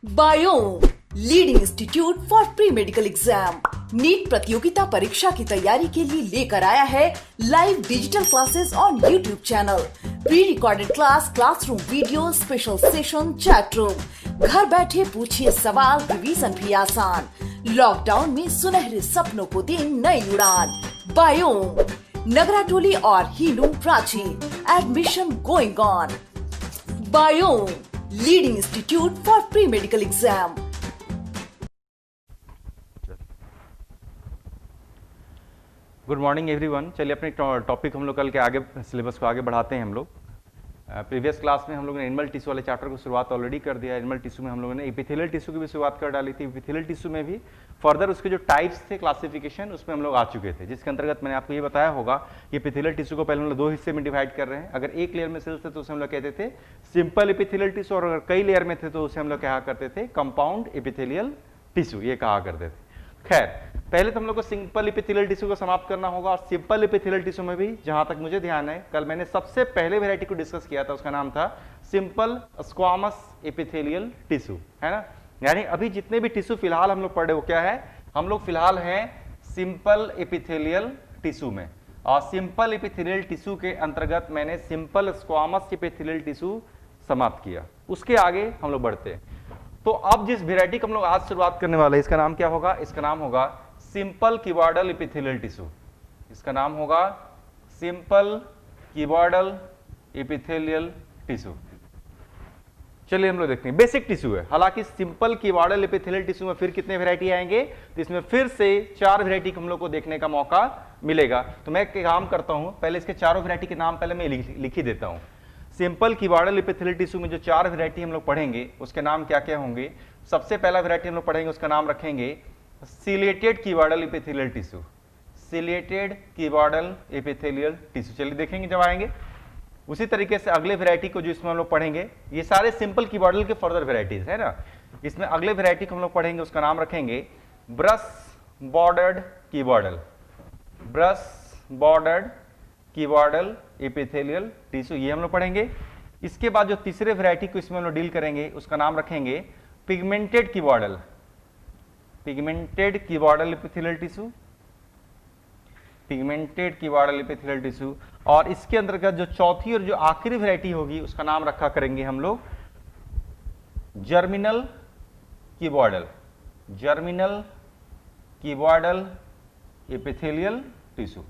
Biome leading institute for pre medical exam NEET प्रतियोगिता परीक्षा की तैयारी के लिए लेकर आया है live digital classes on YouTube channel, pre recorded class, classroom video, special session, chat room. घर बैठे पूछिए सवाल, रिवीजन भी आसान। लॉकडाउन में सुनहरे सपनों को दी नई उड़ान। बायोम नगराटोली और हीलूम प्राची, admission going on. Biome leading institute for pre medical exam. Good morning everyone. चलिए अपने टॉपिक हम लोग कल के आगे सिलेबस को आगे बढ़ाते हैं। हम लोग प्रीवियस क्लास में हम लोगों ने एनिमल टिश्यू वाले चैप्टर को शुरुआत ऑलरेडी कर दिया। एनिमल टिश्यू में हम लोगों ने एपिथेलियल टिश्यू की भी शुरुआत कर डाली थी। एपिथेलियल टिश्यू में भी फर्दर उसके जो टाइप्स थे, क्लासिफिकेशन, उसमें हम लोग आ चुके थे, जिसके अंतर्गत मैंने आपको ये बताया होगा कि एपिथेलियल टिश्यू को पहले हम लोग दो हिस्से में डिवाइड कर रहे हैं। अगर एक लेयर में सेल्स थे तो उसे हम लोग कहते थे सिंपल एपिथेलियल टिश्यू, और अगर कई लेयर में थे तो उसे हम लोग क्या करते थे, कंपाउंड एपिथेलियल टिश्यू, ये कहा करते थे। खैर, पहले तो हम लोग को सिंपल एपिथेलियल टिश्यू को समाप्त करना होगा। और सिंपल एपिथेलियल टिश्यू में भी जहां तक मुझे ध्यान है, कल मैंने सबसे पहले वैरायटी को डिस्कस किया था, उसका नाम था सिंपल स्क्वामस एपिथेलियल टिश्यू, है ना। यानी अभी जितने भी टिश्यू फिलहाल हम लोग पढ़े वो क्या है, हम लोग फिलहाल हैं सिंपल एपिथेलियल टिश्यू में। और सिंपल एपिथेलियल टिश्यू के अंतर्गत मैंने सिंपल स्क्वामस एपिथेलियल टिश्यू समाप्त किया। उसके आगे हम लोग बढ़ते हैं। तो अब जिस वैरायटी को हम लोग आज शुरुआत करने वाले हैं, इसका नाम क्या होगा, इसका नाम होगा सिंपल क्यूबॉइडल एपिथेलियल टिश्यू। इसका नाम होगा सिंपल क्यूबॉइडल एपिथेलियल टिश्यू। चलिए हम लोग देखते हैं। बेसिक टिश्यू है, हालांकि सिंपल क्यूबॉइडल एपिथेलियल टिश्यू में फिर कितने वैरायटी आएंगे, तो इसमें फिर से 4 वैरायटी को हम लोग को देखने का मौका मिलेगा। तो मैं एक काम करता हूं, पहले इसके चारों वैरायटी के नाम पहले मैं लिख ही देता हूं। सिंपल क्यूबॉइडल एपिथेलियल टिश्यू में जो 4 वैरायटी हम लोग पढ़ेंगे उसके नाम क्या क्या होंगे। सबसे पहला वैरायटी हम लोग पढ़ेंगे, उसका नाम रखेंगे chelated cuboidal epithelial tissue. Chelated cuboidal epithelial tissue, चलिए देखेंगे जब आएंगे। उसी तरीके से अगले वैरायटी को जो इसमें हम लोग पढ़ेंगे, ये सारे सिंपल क्यूबॉइडल के फर्दर वैरायटीज है ना। इसमें अगले वैरायटी को हम लोग पढ़ेंगे, उसका नाम रखेंगे brush bordered cuboidal. Brush bordered cuboidal epithelial tissue, ये हम लोग पढ़ेंगे। इसके बाद जो तीसरे वैरायटी को इसमें हम लोग डील करेंगे, उसका नाम रखेंगे pigmented cuboidal. Pigmented cuboidal epithelial tissue, pigmented cuboidal epithelial tissue. और इसके अंतर्गत जो चौथी और जो आखिरी वैरायटी होगी उसका नाम रखा करेंगे हम लोग germinal cuboidal. Germinal cuboidal epithelial tissue.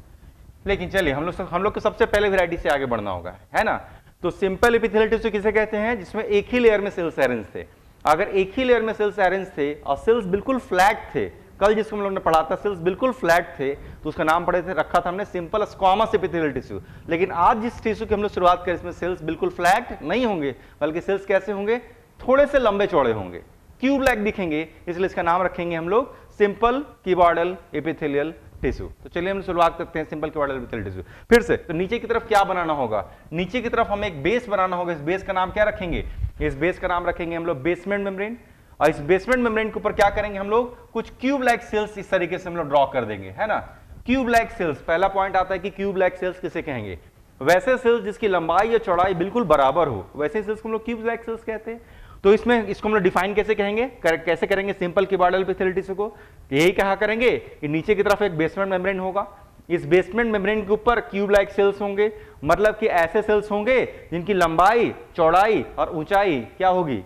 लेकिन चलिए हम लोग को सबसे पहले वैरायटी से आगे बढ़ना होगा, है ना। तो सिंपल एपिथेलियल टिश्यू किसे कहते हैं, जिसमें एक ही लेयर में सेल्स अरेंज थे। अगर एक ही लेयर में सेल्स अरेंज थे और सेल्स बिल्कुल फ्लैट थे, कल जिसको हम लोगों ने पढ़ा था सेल्स बिल्कुल फ्लैट थे, तो उसका नाम रखा था हमने सिंपल स्क्वामस एपिथेलियल टिश्यू। लेकिन आज जिस टिश्यू की हम लोग शुरुआत करें, इसमें सेल्स बिल्कुल फ्लैट नहीं होंगे, बल्कि सेल्स कैसे होंगे, थोड़े से लंबे चौड़े होंगे, क्यूब लाइक दिखेंगे, इसलिए इसका नाम रखेंगे हम लोग सिंपल क्यूबॉइडल एपिथेलियल टिश्यू। तो चलिए हम शुरुआत करते हैं सिंपल क्यूबॉइडल एपिथेलियल टिश्यू। फिर से तो नीचे की तरफ क्या बनाना होगा, नीचे की तरफ हमें एक बेस बनाना होगा। इस बेस का नाम क्या रखेंगे, इस बेस का नाम रखेंगे हम लोग बेसमेंट मेम्ब्रेन। और इस बेसमेंट मेम्ब्रेन के ऊपर क्या करेंगे हम लोग, कुछ क्यूब लाइक सेल्स इस तरीके से हम लोग ड्रॉ कर देंगे, है ना। क्यूब लाइक सेल्स, पहला पॉइंट आता है कि क्यूब लाइक सेल्स किसे कहेंगे, वैसे सेल्स जिसकी लंबाई या चौड़ाई बिल्कुल बराबर हो, वैसे सेल्स को हम लोग क्यूब लाइक सेल्स कहते हैं। तो इसमें इसको हम लोग डिफाइन कैसे कहेंगे, कैसे करेंगे सिंपल क्यूबॉइडल एपिथेलियल टिश्यू को, यही कहा करेंगे कि नीचे की तरफ एक बेसमेंट मेम्ब्रेन होगा, इस बेसमेंट मेम्ब्रेन के ऊपर क्यूब लाइक सेल्स होंगे, मतलब कि ऐसे सेल्स होंगे जिनकी लंबाई, चौड़ाई और ऊंचाई क्या होगी,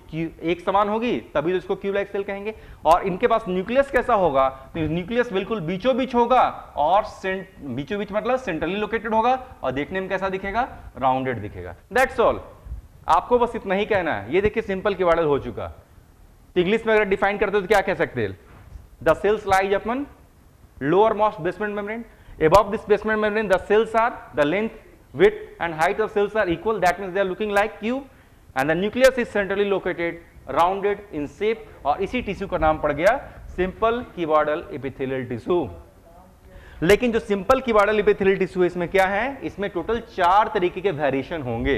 एक समान होगी, तभी तो इसको क्यूब लाइक सेल कहेंगे। और इनके पास न्यूक्लियस कैसा होगा, तो न्यूक्लियस बिल्कुल बीचों बीच होगा, और बीचों बीच मतलब सेंट्रली लोकेटेड होगा, और देखने में कैसा दिखेगा, राउंडेड दिखेगा। दैट्स ऑल, आपको बस इतना ही कहना है। ये देखिए सिंपल क्यूबॉइडल हो चुका। इंग्लिश में अगर डिफाइन करते हो तो क्या कह सकते हैं, the cells lies upon lower most basement membrane, above this basement membrane the cells are, the length, width and height of cells are equal, that means they are looking like cube, and the nucleus is centrally located, rounded in shape, और इसी tissue का नाम पड़ गया simple cuboidal epithelial tissue. लेकिन जो simple cuboidal epithelial tissue है, इसमें क्या है, इसमें टोटल 4 तरीके के वेरिएशन होंगे,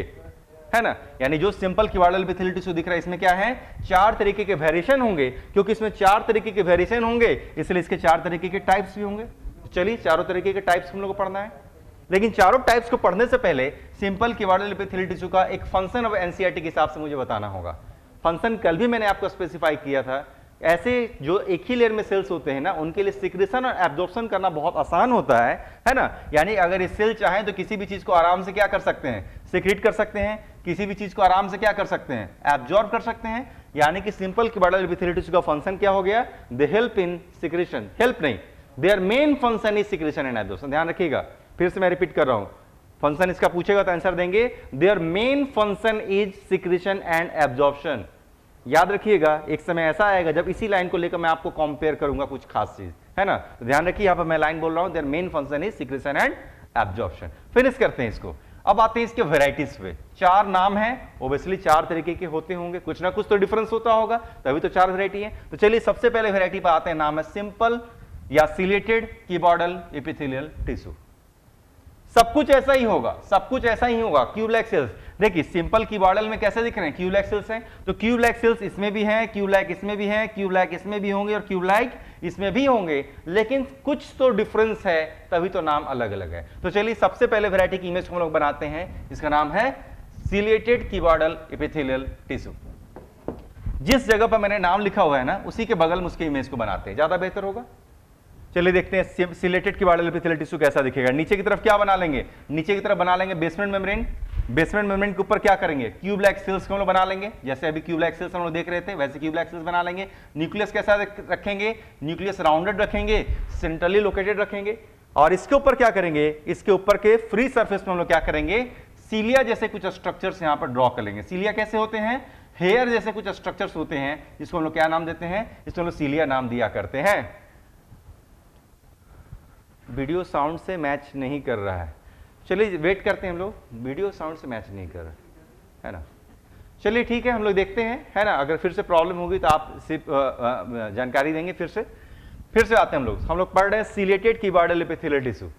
है ना। यानी जो सिंपल क्यूबॉइडल एपिथेलियल टिश्यू दिख रहा है, इसमें क्या है, 4 तरीके के वेरिएशन होंगे। क्योंकि इसमें 4 तरीके के वेरिएशन होंगे, इसलिए इसके 4 तरीके के टाइप्स भी होंगे। चलिए चारों तरीके के टाइप्स हम लोग को पढ़ना है। लेकिन चारों टाइप्स को पढ़ने से पहले सिंपल क्यूबॉइडल एपिथेलियल टिश्यू का एक फंक्शन ऑफ एनसीईआरटी के हिसाब से मुझे बताना होगा। फंक्शन कल भी मैंने आपको स्पेसिफाई किया था। ऐसे जो एक ही लेयर में सेल्स होते हैं ना, उनके लिए सिक्रेशन और एब्जॉर्प्शन करना बहुत आसान होता है ना। यानी अगर ये सेल चाहें तो किसी भी चीज को आराम से क्या कर सकते हैं, सिक्रेट कर सकते हैं, किसी भी चीज को आराम से क्या कर सकते हैं, एब्जॉर्ब कर सकते हैं। यानी कि सिंपल क्यूबॉइडल एपिथेलियल टिश्यू का फंक्शन क्या हो गया, they help in secretion, help नहीं, their main function is secretion and absorption. ध्यान रखिएगा, फिर से मैं रिपीट कर रहा हूं, फंक्शन इसका पूछेगा तो आंसर देंगे their main function is secretion and absorption. याद रखिएगा, एक समय ऐसा आएगा जब इसी लाइन को लेकर मैं आपको कंपेयर करूंगा कुछ खास चीज, है ना। तो ध्यान रखिए, यहां पर मैं लाइन बोल रहा हूं, their main function is secretion and absorption. Finish करते हैं इसको। अब आते हैं इसके वेराइटीज पे। 4 नाम हैं, ओबियसली 4 तरीके के होते होंगे, कुछ ना कुछ तो डिफरेंस होता होगा, तभी तो 4 वेराइटी है। तो चलिए सबसे पहले वेराइटी पे आते हैं, नाम है सिंपल या सिलेटेड कीबॉर्डल एपिथेलियल टिश्यू। सब कुछ ऐसा ही होगा, सब कुछ ऐसा ही होगा। क्यूब-लाइक सेल्स, देखिए सिंपल कीबॉर्डल में कैसे दिख रहे हैं, क्यूब-लाइक सेल्स हैं, तो क्यूब-लाइक सेल्स इसमें भी हैं, क्यूब-लाइक इसमें भी हैं, क्यूब-लाइक इसमें भी होंगे और क्यूब-लाइक इसमें भी होंगे, लेकिन कुछ तो डिफरेंस है, तभी तो नाम अलग अलग है। तो चलिए सबसे पहले वैरायटी की इमेज हम लोग बनाते हैं, इसका नाम है सिलेटेड कीबॉर्डल एपिथेलियल टिश्यू। जिस जगह पर मैंने नाम लिखा हुआ है ना, उसी के बगल में उसके इमेज को बनाते हैं, ज्यादा बेहतर होगा। चलिए देखते हैं सिलेटेड कीबॉर्डल एपिथेलियल टिश्यू कैसा दिखेगा। नीचे की तरफ क्या बना लेंगे, नीचे की तरफ बना लेंगे बेसमेंट मेम्ब्रेन। बेसमेंट मेम्ब्रेन के ऊपर क्या करेंगे, क्यूब-लाइक सेल्स को हम लोग बना लेंगे, जैसे अभी क्यूब-लाइक सेल्स हम लोग देख रहे थे वैसे क्यूब-लाइक सेल्स बना लेंगे। न्यूक्लियस कैसा रखेंगे, न्यूक्लियस राउंडेड रखेंगे, सेंट्रली लोकेटेड रखेंगे। और इसके ऊपर क्या करेंगे, इसके ऊपर के फ्री सरफेस में हम लोग क्या करेंगे, सीलिया जैसे कुछ स्ट्रक्चर्स यहां पर ड्रॉ कर लेंगे। सीलिया कैसे होते हैं, हेयर जैसे कुछ स्ट्रक्चर्स होते हैं, जिसको हम लोग क्या नाम देते हैं, इसको हम लोग सीलिया नाम दिया करते हैं। वीडियो साउंड से मैच नहीं कर रहा है, चलिए वेट करते हैं हम लोग, वीडियो साउंड से मैच नहीं कर रहा है ना। चलिए ठीक है, हम लोग देखते हैं, है ना। अगर फिर से प्रॉब्लम होगी तो आप सिर्फ जानकारी देंगे। फिर से आते हैं हम लोग पढ़ रहे हैं सिलेटेड कीबॉर्डल एपिथेलियल टिश्यू।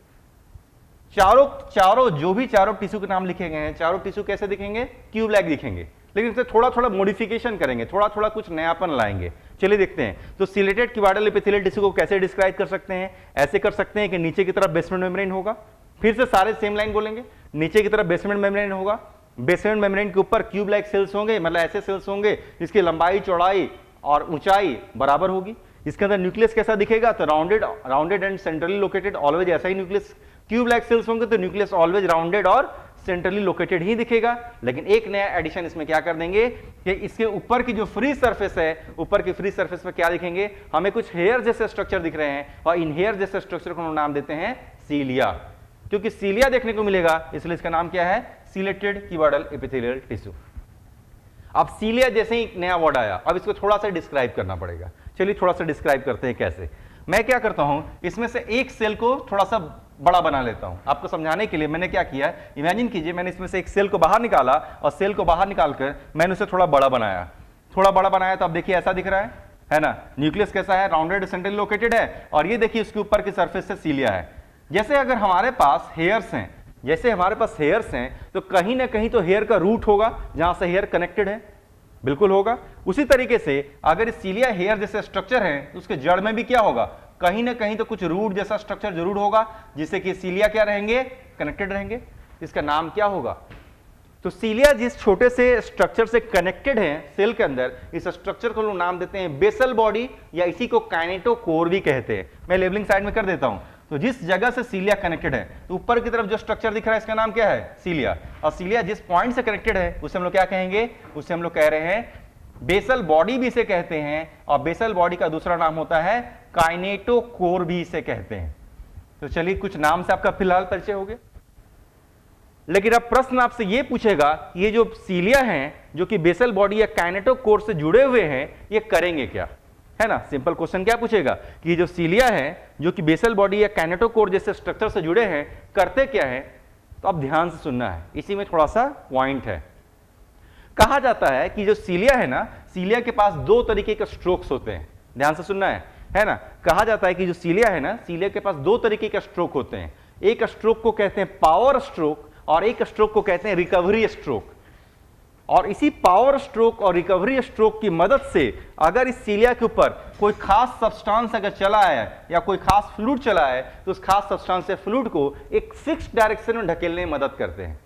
चारों जो भी चारों टिश्यू के नाम लिखे गए हैं, चारों टिश्यू कैसे दिखेंगे, क्यूब-लाइक दिखेंगे, लेकिन इससे थोड़ा थोड़ा मॉडिफिकेशन करेंगे, थोड़ा थोड़ा कुछ नयापन लाएंगे। चलिए देखते हैं। तो सिलेटेड कीबॉर्डल एपिथेलियल टिश्यू को कैसे डिस्क्राइब कर सकते हैं, ऐसे कर सकते हैं कि नीचे की तरफ बेसमेंट मेम्ब्रेन होगा, फिर से सारे सेम लाइन बोलेंगे, नीचे की तरफ बेसमेंट मेम्ब्रेन होगा, बेसमेंट मेम्ब्रेन के ऊपर क्यूब-लाइक सेल्स होंगे, मतलब ऐसे सेल्स होंगे जिसकी लंबाई, चौड़ाई और ऊंचाई बराबर होगी। इसके अंदर न्यूक्लियस कैसा दिखेगा, तो rounded and centrally located, always ऐसा ही न्यूक्लियस। क्यूब-लाइक सेल्स होंगे तो न्यूक्लियस ऑलवेज राउंडेड और सेंट्रली लोकेटेड ही दिखेगा। लेकिन एक नया एडिशन इसमें क्या कर देंगे कि इसके ऊपर की जो फ्री सरफेस है, ऊपर की फ्री सरफेस पर क्या दिखेंगे, हमें कुछ हेयर जैसे स्ट्रक्चर दिख रहे हैं, और इन हेयर जैसे स्ट्रक्चर को हम नाम देते हैं सीलिया। क्योंकि सीलिया देखने को मिलेगा, इसलिए इसका नाम क्या है, सिलेटेड कीबॉर्डल एपिथेलियल टिश्यू। अब सीलिया जैसे ही नया वर्ड आया, अब इसको थोड़ा सा डिस्क्राइब करना पड़ेगा। चलिए थोड़ा सा डिस्क्राइब करते हैं कैसे। मैं क्या करता हूं, इसमें से एक सेल को थोड़ा सा बड़ा बना लेता हूं आपको समझाने के लिए। मैंने क्या किया, इमेजिन कीजिए मैंने इसमें से एक सेल को बाहर निकाला, और सेल को बाहर निकालकर मैंने उसे थोड़ा बड़ा बनाया, तो अब देखिए ऐसा दिख रहा है ना। न्यूक्लियस कैसा है, राउंडेड सेंट्रली लोकेटेड है, और ये देखिए उसके ऊपर की सरफेस से सीलिया है। जैसे अगर हमारे पास हेयर्स हैं, तो कहीं ना कहीं तो हेयर का रूट होगा जहां से हेयर कनेक्टेड है, बिल्कुल होगा। उसी तरीके से अगर इस सीलिया हेयर जैसे स्ट्रक्चर है, तो उसके जड़ में भी क्या होगा, कहीं ना कहीं तो कुछ रूट जैसा स्ट्रक्चर जरूर होगा, जिससे कि सीलिया क्या रहेंगे, कनेक्टेड रहेंगे। इसका नाम क्या होगा, तो सीलिया जिस छोटे से स्ट्रक्चर से कनेक्टेड है सेल के अंदर, इस स्ट्रक्चर को लोग नाम देते हैं बेसल बॉडी, या इसी को काइनेटोकोर भी कहते हैं। मैं लेबलिंग साइड में कर देता हूं। तो जिस जगह से सीलिया कनेक्टेड है, तो ऊपर की तरफ जो स्ट्रक्चर दिख रहा है, इसका नाम क्या है, सीलिया। और सीलिया जिस पॉइंट से कनेक्टेड है, उसे हम लोग क्या कहेंगे, उसे हम लोग कह रहे हैं बेसल बॉडी भी इसे कहते हैं, और बेसल बॉडी का दूसरा नाम होता है काइनेटोकोर भी इसे कहते हैं। तो चलिए कुछ नाम से आपका फिलहाल परिचय हो गया। लेकिन अब प्रश्न आपसे यह पूछेगा, ये जो सीलिया हैं जो कि बेसल बॉडी या काइनेटोकोर से जुड़े हुए हैं, ये करेंगे क्या, है ना। सिंपल क्वेश्चन क्या पूछेगा कि जो सीलिया है जो कि बेसल बॉडी या काइनेटोकोर जैसे स्ट्रक्चर से जुड़े हैं, करते क्या है। तो अब ध्यान से सुनना है, इसी में थोड़ा सा पॉइंट है। कहा जाता है कि जो सीलिया है ना, सीलिया के पास 2 तरीके के स्ट्रोक्स होते हैं, ध्यान से सुनना है ना। कहा जाता है कि जो सीलिया है ना, सीलिया के पास 2 तरीके के स्ट्रोक होते हैं। एक स्ट्रोक को कहते हैं पावर स्ट्रोक, और एक स्ट्रोक को कहते हैं रिकवरी स्ट्रोक। और इसी पावर स्ट्रोक और रिकवरी स्ट्रोक की मदद से अगर इस सीलिया के ऊपर कोई खास सब्सटेंस अगर चला है या कोई खास फ्लूइड चला है, तो उस खास सब्सटेंस से फ्लूइड को एक फिक्स डायरेक्शन में ढकेलने में मदद करते हैं।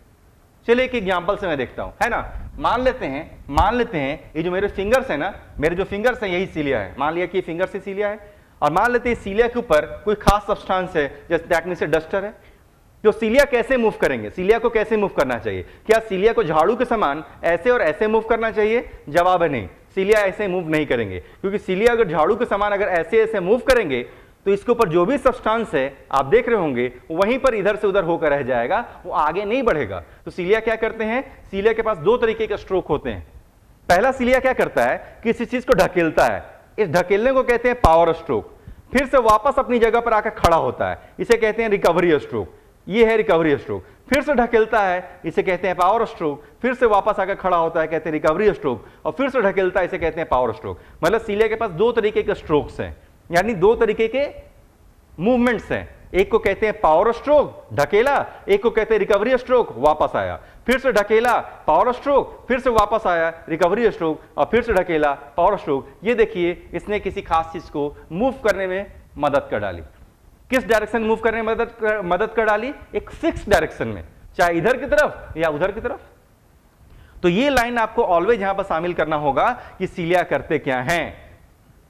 चलिए एक एग्जांपल से मैं देखता हूं, है ना। मान लेते हैं ये जो मेरे फिंगर्स है ना, मेरे जो फिंगर्स है यही सीलिया है। मान लिया कि ये फिंगर से सीलिया है, और मान लेते हैं सीलिया के ऊपर कोई खास सब्सटेंस है, जैसे दैट मींस डस्टर है। तो सीलिया कैसे मूव करेंगे, सीलिया को कैसे मूव करना चाहिए? क्या सीलिया को झाड़ू के समान ऐसे और ऐसे मूव करना चाहिए? जवाब है नहीं, सीलिया ऐसे मूव नहीं करेंगे, क्योंकि सीलिया अगर झाड़ू के समान अगर ऐसे ऐसे मूव करेंगे तो इसके ऊपर जो भी सब्सटेंस है आप देख रहे होंगे वहीं पर इधर से उधर होकर रह जाएगा, वो आगे नहीं बढ़ेगा। तो सीलिया क्या करते हैं, सीलिया के पास दो तरीके के स्ट्रोक होते हैं। पहला सीलिया क्या करता है, किसी चीज को ढकेलता है, इस ढकेलने को कहते हैं पावर स्ट्रोक, फिर से वापस अपनी जगह पर आकर खड़ा होता है, इसे कहते हैं रिकवरी स्ट्रोक। ये है रिकवरी स्ट्रोक। फिर से ढकेलता है, इसे कहते हैं पावर स्ट्रोक, फिर से वापस आकर खड़ा होता है, कहते हैं रिकवरी स्ट्रोक, और फिर से ढकेलता है, इसे कहते हैं पावर स्ट्रोक। मतलब सीलिया के पास दो तरीके के स्ट्रोक्स हैं, यानी दो तरीके के मूवमेंट्स हैं। एक को कहते हैं पावर स्ट्रोक, ढकेला, एक को कहते हैं रिकवरी स्ट्रोक, वापस आया, फिर से ढकेला, पावर स्ट्रोक, फिर से वापस आया, रिकवरी स्ट्रोक, और फिर से ढकेला, पावर स्ट्रोक। ये देखिए इसने किसी खास चीज को मूव करने में मदद कर डाली। किस डायरेक्शन मूव करने में मदद कर डाली? एक फिक्स डायरेक्शन में, चाहे इधर की तरफ या उधर की तरफ। तो ये लाइन आपको ऑलवेज यहां पर शामिल करना होगा कि सीलिया करते क्या हैं।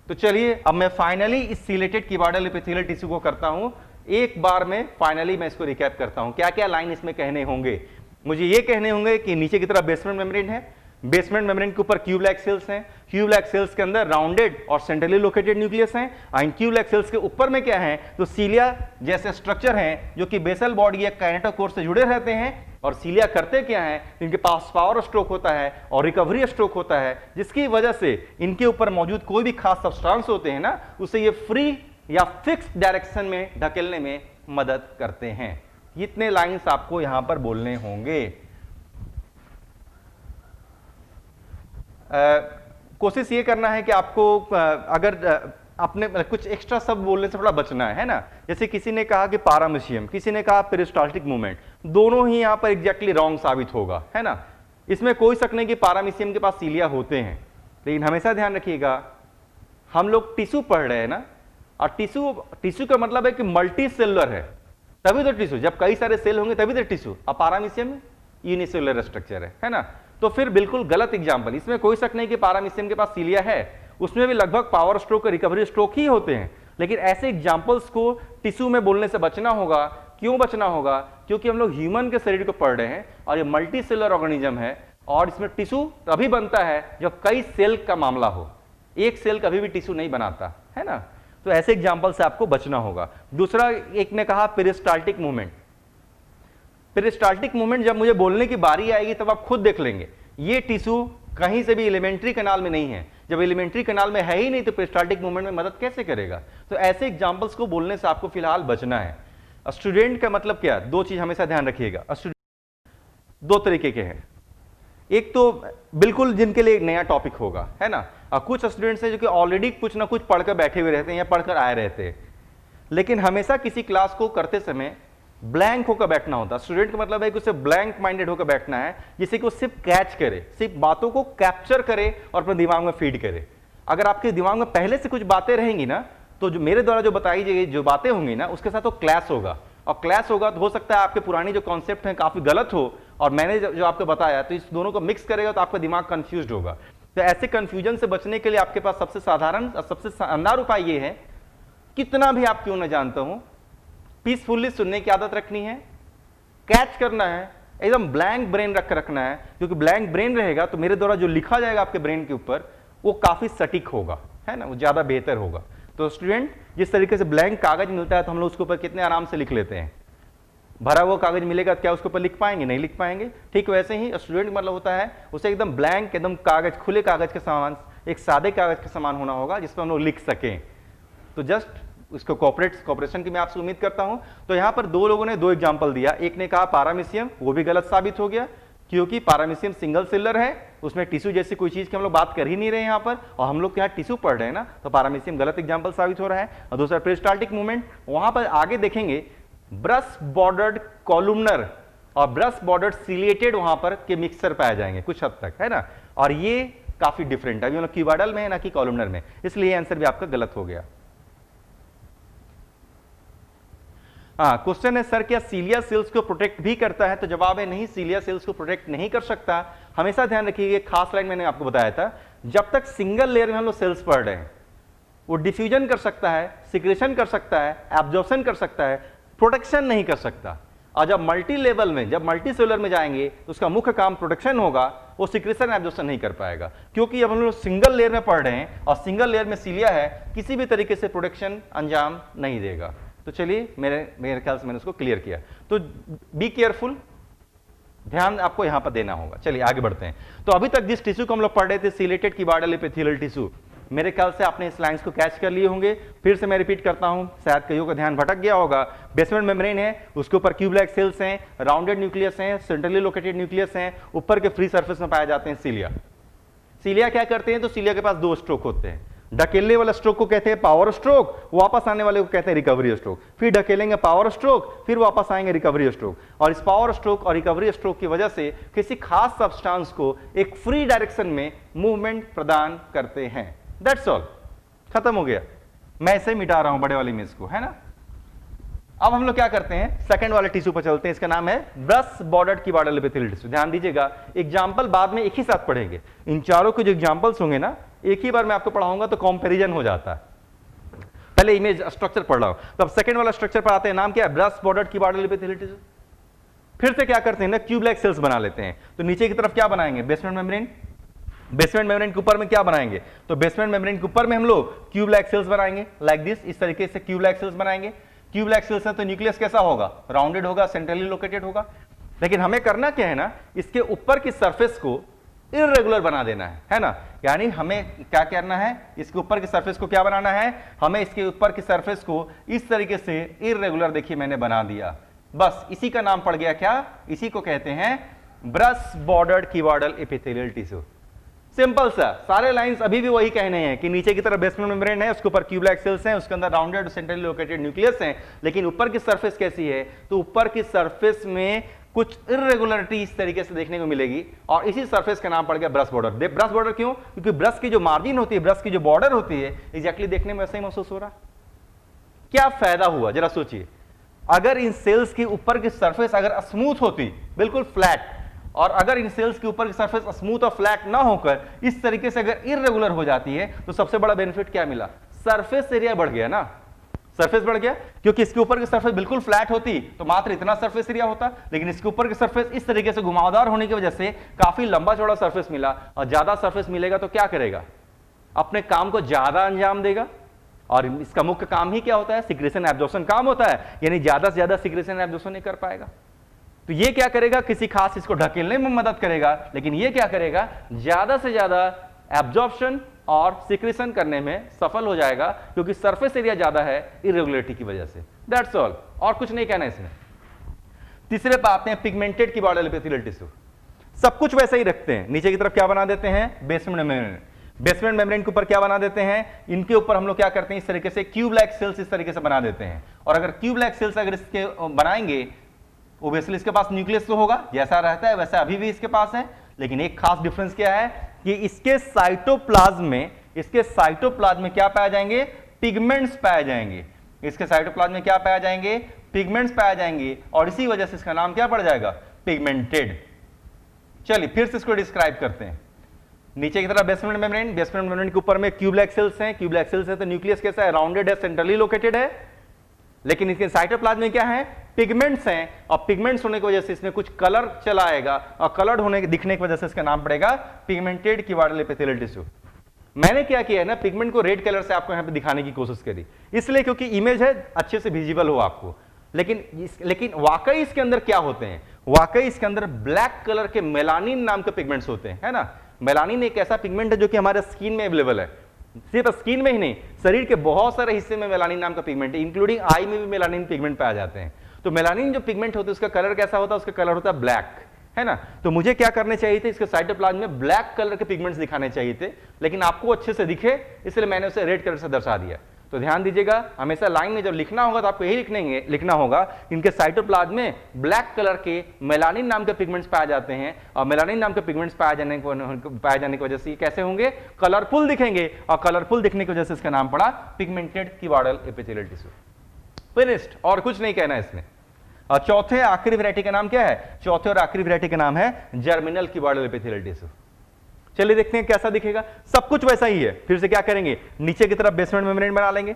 तो चलिए अब मैं फाइनली इस सीलेटेड कीबॉर्डल एपिथेलियल टिश्यू को करता हूं। एक बार में फाइनली मैं इसको रिकैप करता हूं, क्या क्या लाइन इसमें कहने होंगे। मुझे ये कहने होंगे कि नीचे की तरफ बेसमेंट मेम्ब्रेन है, बेसमेंट मेम्ब्रेन के ऊपर क्यूब-लाइक सेल्स हैं, क्यूब-लाइक सेल्स के अंदर राउंडेड और सेंट्रली लोकेटेड न्यूक्लियस हैं, और क्यूब-लाइक सेल्स के ऊपर में क्या है, तो सीलिया जैसे स्ट्रक्चर हैं जो कि बेसल बॉडी या काइनेटोकोर से जुड़े रहते हैं। और सीलिया करते क्या हैं, इनके पास पावर स्ट्रोक होता है और रिकवरी स्ट्रोक होता है, जिसकी वजह से इनके ऊपर मौजूद कोई भी खास सब्सटेंस होते हैं ना, उसे ये फ्री या फिक्स डायरेक्शन में ढकेलने में मदद करते हैं। इतने लाइंस आपको यहां पर बोलने होंगे। कोशिश ये करना है कि आपको अगर अपने कुछ एक्स्ट्रा शब्द बोलने से थोड़ा बचना है ना। जैसे किसी ने कहा कि पारामीशियम, किसी ने कहा पेरिस्टाल्टिक मूवमेंट, दोनों ही यहां पर एग्जैक्टली रॉन्ग साबित होगा, है ना। इसमें कोई शक नहीं कि पारामीशियम के पास सीलिया होते हैं, लेकिन हमेशा ध्यान रखिएगा हम लोग टिश्यू पढ़ रहे हैं ना, और टिश्यू का मतलब है कि मल्टी सेलुलर है, तभी तो टिश्यू, जब कई सारे सेल होंगे तभी तो टिश्यू। और पारामीशियम यूनिसेलुलर स्ट्रक्चर है ना। तो फिर बिल्कुल गलत एग्जाम्पल। इसमें कोई शक नहीं कि पारामीशियम के पास सीलिया है, उसमें भी लगभग पावर स्ट्रोक और रिकवरी स्ट्रोक ही होते हैं, लेकिन ऐसे एग्जाम्पल्स को टिश्यू में बोलने से बचना होगा। क्यों बचना होगा? क्योंकि हम लोग ह्यूमन के शरीर को पढ़ रहे हैं और ये मल्टी सेलुलर ऑर्गेनिज्म है, और इसमें टिश्यू तभी बनता है जब कई सेल का मामला हो, एक सेल कभी भी टिश्यू नहीं बनाता, है ना। तो ऐसे एग्जाम्पल से आपको बचना होगा। दूसरा, एक ने कहा पेरिस्टाल्टिक मूवमेंट। पेरिस्टाल्टिक मूवमेंट जब मुझे बोलने की बारी आएगी तब आप खुद देख लेंगे, ये टिश्यू कहीं से भी एलिमेंट्री कैनाल में नहीं है। जब एलिमेंट्री कैनाल में है ही नहीं तो पेरिस्टाल्टिक मूवमेंट में मदद कैसे करेगा? तो ऐसे एग्जांपल्स को बोलने से आपको फिलहाल बचना है। स्टूडेंट का मतलब क्या? दो चीज हमेशा ध्यान रखिएगा। दो तरीके के हैं, एक तो बिल्कुल जिनके लिए एक नया टॉपिक होगा, है ना, और कुछ स्टूडेंट्स हैं जो कि ऑलरेडी कुछ ना कुछ पढ़कर बैठे हुए रहते हैं या पढ़कर आए रहते हैं। लेकिन हमेशा किसी क्लास को करते समय ब्लैंक होकर बैठना होता है। स्टूडेंट का मतलब है कि उसे ब्लैंक माइंडेड होकर बैठना है, जिससे कि वो सिर्फ कैच करे, सिर्फ बातों को कैप्चर करे और अपने दिमाग में फीड करे। अगर आपके दिमाग में पहले से कुछ बातें रहेंगी ना, तो जो मेरे द्वारा जो बताई गई जो बातें होंगी ना, उसके साथ वो क्लैश होगा, और क्लैश होगा तो हो सकता है आपके पुरानी जो कॉन्सेप्ट हैं काफी गलत हो, और मैंने जो आपको बताया तो इस दोनों को मिक्स करेगा तो आपका दिमाग कंफ्यूज होगा। तो ऐसे कंफ्यूजन से बचने के लिए आपके पास सबसे साधारण और सबसे शानदार उपाय ये है, कितना भी आप क्यों ना जानते हो, पीसफुली सुनने की आदत रखनी है, कैच करना है, एकदम ब्लैंक ब्रेन रखना है, क्योंकि ब्लैंक ब्रेन रहेगा तो मेरे द्वारा जो लिखा जाएगा आपके ब्रेन के ऊपर वो काफी सटीक होगा, है ना, वो ज्यादा बेहतर होगा। तो स्टूडेंट, जिस तरीके से ब्लैंक कागज मिलता है तो हम लोग उसके ऊपर कितने आराम से लिख लेते हैं, भरा हुआ कागज मिलेगा क्या उसके ऊपर लिख पाएंगे? नहीं लिख पाएंगे। ठीक वैसे ही स्टूडेंट मतलब होता है उसे एकदम ब्लैंक, एकदम कागज, खुले कागज के समान, एक सादे कागज के समान होना होगा जिस पर हम लोग लिख सकें। तो जस्ट उसको कोऑपरेशन की मैं आपसे उम्मीद करता हूं। तो यहां पर दो लोगों ने दो एग्जांपल दिया, एक ने कहा पारामीशियम, वो भी गलत साबित हो गया क्योंकि पारामीशियम सिंगल सेलुलर है, उसमें टिश्यू जैसी कोई चीज की हम लोग बात कर ही नहीं रहे यहाँ पर, और हम लोग यहाँ टिश्यू पढ़ रहे हैं ना, तो पारामीशियम गलत एग्जांपल साबित हो रहा है। और दूसरा पेरिस्टाल्टिक मूवमेंट, वहां पर आगे देखेंगे ब्रश बॉर्डर्ड कॉलुमनर और ब्रश बॉर्डर्ड सिलिएटेड वहां पर के मिक्सचर पाए जाएंगे कुछ हद तक, है ना, और ये काफी डिफरेंट है, अभी मतलब क्यूबाइडल में है ना कि कॉलुमनर में, इसलिए आंसर भी आपका गलत हो गया। हाँ, क्वेश्चन है सर क्या सीलिया सेल्स को प्रोटेक्ट भी करता है? तो जवाब है नहीं, सीलिया सेल्स को प्रोटेक्ट नहीं कर सकता। हमेशा ध्यान रखिए, खास लाइन मैंने आपको बताया था, जब तक सिंगल लेयर में हम लोग सेल्स पढ़ रहे हैं, वो डिफ्यूजन कर सकता है, सिक्रेशन कर सकता है, एब्जॉर्प्शन कर सकता है, प्रोटेक्शन नहीं कर सकता। और जब मल्टी लेवल में, जब मल्टी सेलुलर में जाएंगे तो उसका मुख्य काम प्रोटेक्शन होगा, वो सिक्रेशन एब्जॉर्प्शन नहीं कर पाएगा, क्योंकि अब हम लोग सिंगल लेयर में पढ़ रहे हैं और सिंगल लेयर में सीलिया है, किसी भी तरीके से प्रोटेक्शन अंजाम नहीं देगा। तो चलिए, मेरे ख्याल से मैंने उसको क्लियर किया। तो बी केयरफुल, ध्यान आपको यहां पर देना होगा। चलिए आगे बढ़ते हैं। तो अभी तक जिस टिश्यू को हम लोग पढ़ रहे थे, सिलेटेड क्यूबॉइडल एपिथेलियल टिश्यू, मेरे ख्याल से आपने इस लाइंस को कैच कर लिए होंगे। फिर से मैं रिपीट करता हूं, शायद कईयों का ध्यान भटक गया होगा। बेसमेंट मेम्ब्रेन है, उसके ऊपर क्यूब लाइक सेल्स हैं, राउंडेड न्यूक्लियस हैं, सेंट्रली लोकेटेड न्यूक्लियस हैं, ऊपर के फ्री सरफेस में पाए जाते हैं सीलिया। सीलिया क्या करते हैं? तो सीलिया के पास दो स्ट्रोक होते हैं। ढकेलने वाला स्ट्रोक को कहते हैं पावर स्ट्रोक, वापस आने वाले को कहते हैं रिकवरी स्ट्रोक। फिर ढकेलेंगे पावर स्ट्रोक, फिर वापस आएंगे रिकवरी स्ट्रोक। और इस पावर स्ट्रोक और रिकवरी स्ट्रोक की वजह से किसी खास सब्सटेंस को एक फ्री डायरेक्शन में मूवमेंट प्रदान करते हैं। दैट्स ऑल, खत्म हो गया। मैं ऐसे मिटा रहा हूं बड़े वाली इमेज को, है ना। अब हम लोग क्या करते हैं, सेकंड वाले टिश्यू पर चलते हैं। इसका नाम है brush bordered cuboidal epithelial tissue. ध्यान दीजिएगा, एग्जांपल बाद में एक ही साथ पढ़ेंगे। इन चारों के जो एग्जांपल्स होंगे ना, एक ही बार मैं आपको पढ़ाऊंगा तो कंपैरिजन हो जाता है। पहले इमेज स्ट्रक्चर पढ़ रहा हूं, तो अब सेकंड वाला स्ट्रक्चर पर आते हैं। नाम क्या है? Brush bordered cuboidal epithelial tissue. फिर से क्या करते हैं ना, क्यूब लाइक सेल्स बना लेते हैं। तो नीचे की तरफ क्या बनाएंगे? Basement membrane. बेसमेंट मेम्ब्रेन के ऊपर में क्या बनाएंगे? तो बेसमेंट मेम्ब्रेन के ऊपर में हम लोग क्यूब लाइक सेल्स बनाएंगे, लाइक दिस, इस तरीके से क्यूब लाइक सेल्स बनाएंगे। क्यूब लाइक सेल्स है तो न्यूक्लियस कैसा होगा? राउंडेड होगा, सेंट्रली लोकेटेड होगा। लेकिन हमें करना क्या है ना, इसके ऊपर की सरफेस को इरेगुलर बना देना है ना। यानी हमें क्या करना है, इसके ऊपर की सरफेस को क्या बनाना है? हमें इसके ऊपर की सरफेस को इस तरीके से इरेगुलर, देखिए मैंने बना दिया, बस इसी का नाम पड़ गया क्या? इसी को कहते हैं brush bordered cuboidal epithelial tissue. Simple सा, सारे लाइंस अभी भी वही कहने हैं कि नीचे की तरफ बेसमेंट मेम्ब्रेन है, उसके ऊपर क्यूब लाइक सेल्स हैं, उसके अंदर राउंडेड सेंट्रली लोकेटेड न्यूक्लियस हैं। लेकिन ऊपर की सरफेस कैसी है? तो ऊपर की सरफेस में कुछ इरेगुलरिटी इस तरीके से देखने को मिलेगी, और इसी सरफेस का नाम पड़ गया ब्रश बॉर्डर। ब्रश बॉर्डर क्यों? क्योंकि ब्रश की जो मार्जिन होती है, ब्रश की जो बॉर्डर होती है, एग्जैक्टली देखने में वैसे ही महसूस हो रहा। क्या फायदा हुआ, जरा सोचिए। अगर इन सेल्स के ऊपर की सरफेस अगर स्मूथ होती, बिल्कुल फ्लैट, और अगर इन सेल्स के ऊपर की सरफेस स्मूथ और फ्लैट ना होकर इस तरीके से अगर इरेगुलर हो जाती है, तो सबसे बड़ा बेनिफिट क्या मिला? सरफेस एरिया बढ़ गया ना। सरफेस बढ़ गया, क्योंकि इसके ऊपर की सरफेस बिल्कुल फ्लैट होती तो मात्र इतना सरफेस एरिया होता, लेकिन इसके ऊपर की सरफेस इस तरीके से घुमावदार होने की वजह से काफी लंबा चौड़ा सरफेस मिला। और ज्यादा सरफेस मिलेगा तो क्या करेगा? अपने काम को ज्यादा अंजाम देगा। और इसका मुख्य काम ही क्या होता है? सिक्रेशन एब्जॉर्प्शन काम होता है, यानी ज्यादा से ज्यादा सिक्रेशन एब्जॉर्प्शन नहीं कर पाएगा। तो ये क्या करेगा? किसी खास इसको ढकेलने में मदद करेगा, लेकिन ये क्या करेगा? ज्यादा से ज्यादा एब्जॉर्प्शन और सिक्रेशन करने में सफल हो जाएगा, क्योंकि सरफेस एरिया ज्यादा है इरेगुलरिटी की वजह से। दैट्स ऑल, और कुछ नहीं कहना इसमें। तीसरे पर आते हैं पिगमेंटेड क्यूबॉइडल एपिथेलियल टिश्यू। सब कुछ वैसे ही रखते हैं। नीचे की तरफ क्या बना देते हैं? Basement membrane. बेसमेंट मेम्ब्रेन के ऊपर क्या बना देते हैं? इनके ऊपर हम लोग क्या करते हैं? इस तरीके से क्यूब लाइक सेल्स इस तरीके से बना देते हैं। और अगर क्यूब लाइक सेल्स अगर इसके बनाएंगे, ओब्वियसली इसके पास न्यूक्लियस तो होगा, जैसा रहता है वैसा अभी भी इसके पास है। लेकिन एक खास डिफरेंस क्या है कि इसके साइटोप्लाज्म में क्या पाए जाएंगे? पिगमेंट्स पाए जाएंगे। इसके साइटोप्लाज्म में क्या पाए जाएंगे? पिगमेंट्स पाए जाएंगे, और इसी वजह से इसका नाम क्या पड़ जाएगा? पिगमेंटेड। चलिए फिर से इसको डिस्क्राइब करते हैं। नीचे की तरफ बेसमेंट मेम्ब्रेन, बेसमेंट मेम्ब्रेन के ऊपर में क्यूब लाइक सेल्स हैं। क्यूब लाइक सेल्स है तो न्यूक्लियस कैसा है? राउंडेड है, सेंट्रली लोकेटेड है। लेकिन इसके साइटोप्लाज्म में क्या है? पिगमेंट्स हैं, और पिगमेंट्स होने की वजह से इसमें कुछ कलर चला आएगा, और कलर्ड होने के दिखने की वजह से इसका नाम पड़ेगा पिगमेंटेड क्यूबॉइडल एपिथेलियल टिश्यू। मैंने क्या किया है ना, पिगमेंट को रेड कलर से आपको यहां पे दिखाने की कोशिश करी, इसलिए क्योंकि इमेज है अच्छे से विजिबल हो आपको। लेकिन वाकई इसके अंदर क्या होते हैं? वाकई इसके अंदर ब्लैक कलर के मेलानिन नाम के पिगमेंट्स होते हैं, है ना। मेलानिन एक ऐसा पिगमेंट है जो कि हमारे स्किन में अवेलेबल है। सिर्फ स्किन में ही नहीं, शरीर के बहुत सारे हिस्से में मेलानिन नाम का पिगमेंट है, इंक्लूडिंग आई में भी मेलानिन पिगमेंट पाए जाते हैं। तो मेलानिन जो पिगमेंट होता है उसका कलर कैसा होता है? उसका कलर होता है ब्लैक, है ना। तो मुझे क्या करने चाहिए थे? इसके साइटोप्लाज्म में ब्लैक कलर के पिगमेंट्स दिखाने चाहिए थे, लेकिन आपको अच्छे से दिखे इसलिए मैंने उसे रेड कलर से दर्शा दिया। तो ध्यान दीजिएगा, हमेशा लाइन में जब लिखना होगा तो आपको यही लिखना होगा, इनके साइटोप्लाज्म में ब्लैक कलर के मेलानिन नाम के पिगमेंट्स पाए जाते हैं, और मेलानिन नाम के पिगमेंट्स पाए जाने की वजह से ये कैसे होंगे? कलरफुल दिखेंगे, और कलरफुल दिखने की वजह से इसका नाम पड़ा pigmented cuboidal epithelial tissue. Finished, और कुछ नहीं कहना इसमें। और चौथे आखिरी वैरायटी का नाम क्या है? चौथे और आखिरी वैरायटी का नाम है जर्मिनल क्यूबॉइडल एपिथेलियल टिश्यू। चलिए देखते हैं कैसा दिखेगा। सब कुछ वैसा ही है। फिर से क्या करेंगे, नीचे की तरफ बेसमेंट मेम्ब्रेन बना लेंगे।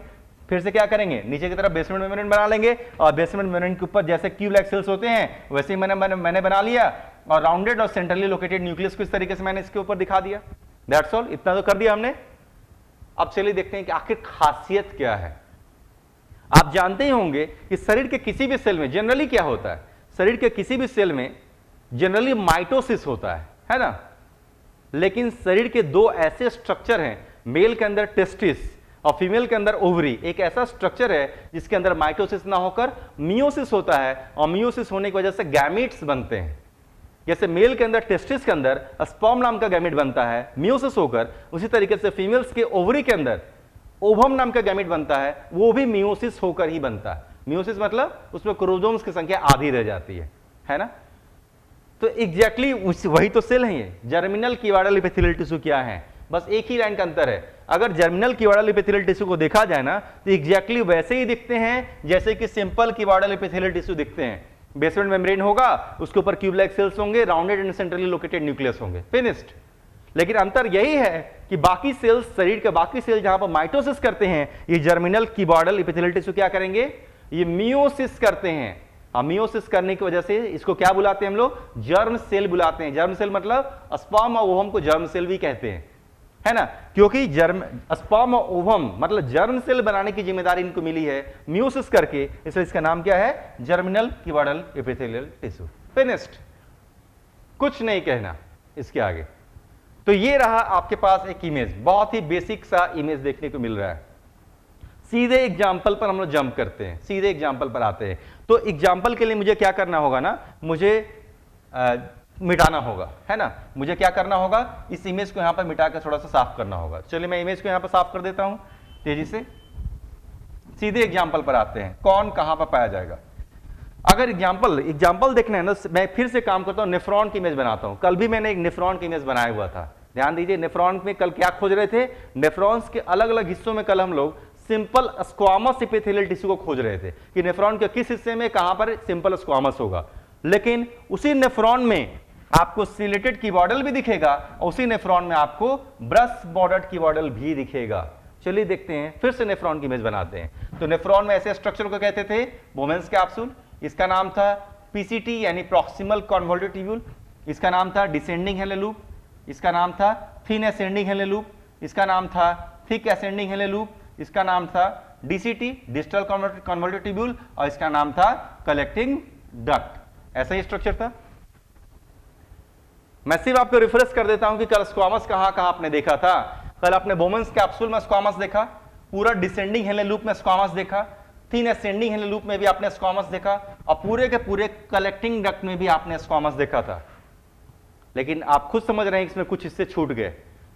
फिर से क्या करेंगे, नीचे की तरफ बेसमेंट मेम्ब्रेन बना लेंगे, और बेसमेंट मेम्ब्रेन के ऊपर जैसे क्यूब लाइक सेल्स होते हैं वैसे ही मैंने बना लिया, और राउंडेड और सेंट्रली लोकेटेड न्यूक्लियस को इस तरीके से मैंने इसके ऊपर दिखा दिया। दैट्स ऑल, इतना तो कर दिया हमने। अब चलिए देखते हैं कि आखिर खासियत क्या है। आप जानते ही होंगे कि शरीर के किसी भी सेल में जनरली क्या होता है, शरीर के किसी भी सेल में जनरली माइटोसिस होता है ना। लेकिन शरीर के दो ऐसे स्ट्रक्चर हैं, मेल के अंदर टेस्टिस और फीमेल के अंदर ओवरी, एक ऐसा स्ट्रक्चर है जिसके अंदर माइटोसिस ना होकर मियोसिस होता है, और मियोसिस होने की वजह से गैमीट्स बनते हैं। जैसे मेल के अंदर टेस्टिस के अंदर स्पर्म नाम का गैमेट बनता है मियोसिस होकर, उसी तरीके से फीमेल्स के ओवरी के अंदर ओवम नाम का गैमेट बनता है, वो भी मियोसिस होकर ही बनता है। मियोसिस मतलब उसमें क्रोमोसोम्स की संख्या आधी रह जाती है ना। तो एग्जैक्टली वही तो सेल है ये। जर्मिनल क्यूबॉइडल एपिथेलियल टिश्यू क्या है, बस एक ही लाइन का अंतर है। अगर जर्मिनल क्यूबॉइडल एपिथेलियल टिश्यू को देखा जाए ना तो एग्जैक्टली वैसे ही दिखते हैं जैसे कि सिंपल क्यूबॉइडल एपिथेलियल टिश्यू दिखते हैं। बेसमेंट मेम्ब्रेन होगा, उसके ऊपर क्यूब लाइक सेल्स होंगे, rounded and centrally located nucleus होंगे, फिनिश्ड। लेकिन अंतर यही है कि बाकी सेल्स, शरीर के बाकी सेल जहां पर माइटोसिस करते हैं, ये जर्मिनल क्यूबॉइडल एपिथेलियल टिश्यू क्या करेंगे, ये मियोसिस करते हैं। मियोसिस करने की वजह से इसको क्या बुलाते हैं हम लोग, जर्म सेल बुलाते हैं। जर्म सेल मतलब स्पर्म और ओवम को जर्म सेल भी कहते हैं, है ना, क्योंकि स्पर्म और ओवम मतलब जर्म सेल बनाने की जिम्मेदारी इनको मिली है मियोसिस करके, इसलिए इसका नाम क्या है, germinal cuboidal epithelial tissue, finished. कुछ नहीं कहना इसके आगे। तो ये रहा आपके पास एक इमेज, बहुत ही बेसिक सा इमेज देखने को मिल रहा है। सीधे एग्जाम्पल पर हम लोग जंप करते हैं, सीधे एग्जाम्पल पर आते हैं। तो एग्जाम्पल के लिए मुझे क्या करना होगा ना, मुझे मिटाना होगा, है ना। मुझे क्या करना होगा, इस इमेज को यहां पर मिटा कर थोड़ा सा साफ करना होगा। चलिए मैं इमेज को यहां पर साफ कर देता हूं तेजी से। सीधे एग्जाम्पल पर आते हैं, कौन कहां पर पाया जाएगा। अगर एग्जाम्पल देखना है ना, मैं फिर से काम करता हूं, नेफ्रॉन की इमेज बनाता हूं। कल भी मैंने एक नेफ्रॉन की इमेज बनाया हुआ था, ध्यान दीजिए। नेफ्रॉन में कल क्या खोज रहे थे, नेफ्रॉन्स के अलग अलग हिस्सों में कल हम लोग सिंपल स्क्वामस एपिथेलियल टिश्यू को खोज रहे थे कि नेफ्रॉन के किस हिस्से में कहां पर सिंपल स्क्वामस होगा। लेकिन उसी नेफ्रॉन में आपको सिलेटेड क्यूबॉइडल भी दिखेगा, और उसी नेफ्रॉन में आपको ब्रश बॉर्डर्ड क्यूबॉइडल भी दिखेगा। चलिए देखते हैं, फिर से नेफ्रॉन की इमेज बनाते हैं। तो नेफ्रॉन में ऐसे स्ट्रक्चर को कहते थे बोमेंस कैप्सूल, इसका नाम था पीसीटी यानी प्रॉक्सिमल कन्वोल्यूटेड ट्यूब्यूल, इसका नाम था डिसेंडिंग हेले लूप, इसका नाम था थिन असेंडिंग हेले लूप, इसका नाम था थिक असेंडिंग हेले लूप, इसका नाम था डीसीटी डिस्टल कन्वोल्यूटेड ट्यूब्यूल, और इसका नाम था कलेक्टिंग डक्ट। ऐसा ही स्ट्रक्चर था। मैं सिर्फ आपको रिफ्रेश कर देता हूं कि कल स्क्वामस कहां कहां आपने देखा था। कल आपने बोमेंस कैप्सूल में स्क्वामस देखा, पूरा डिसेंडिंग हेले लूप में स्क्वामस देखा, थिन असेंडिंग हेले लूप में भी आपने स्क्वामस देखा, और पूरे के पूरे कलेक्टिंग डक्ट में भी आपने स्क्वामस देखा था। लेकिन आप खुद समझ रहे हैं इसमें कुछ हिस्से छूट गए।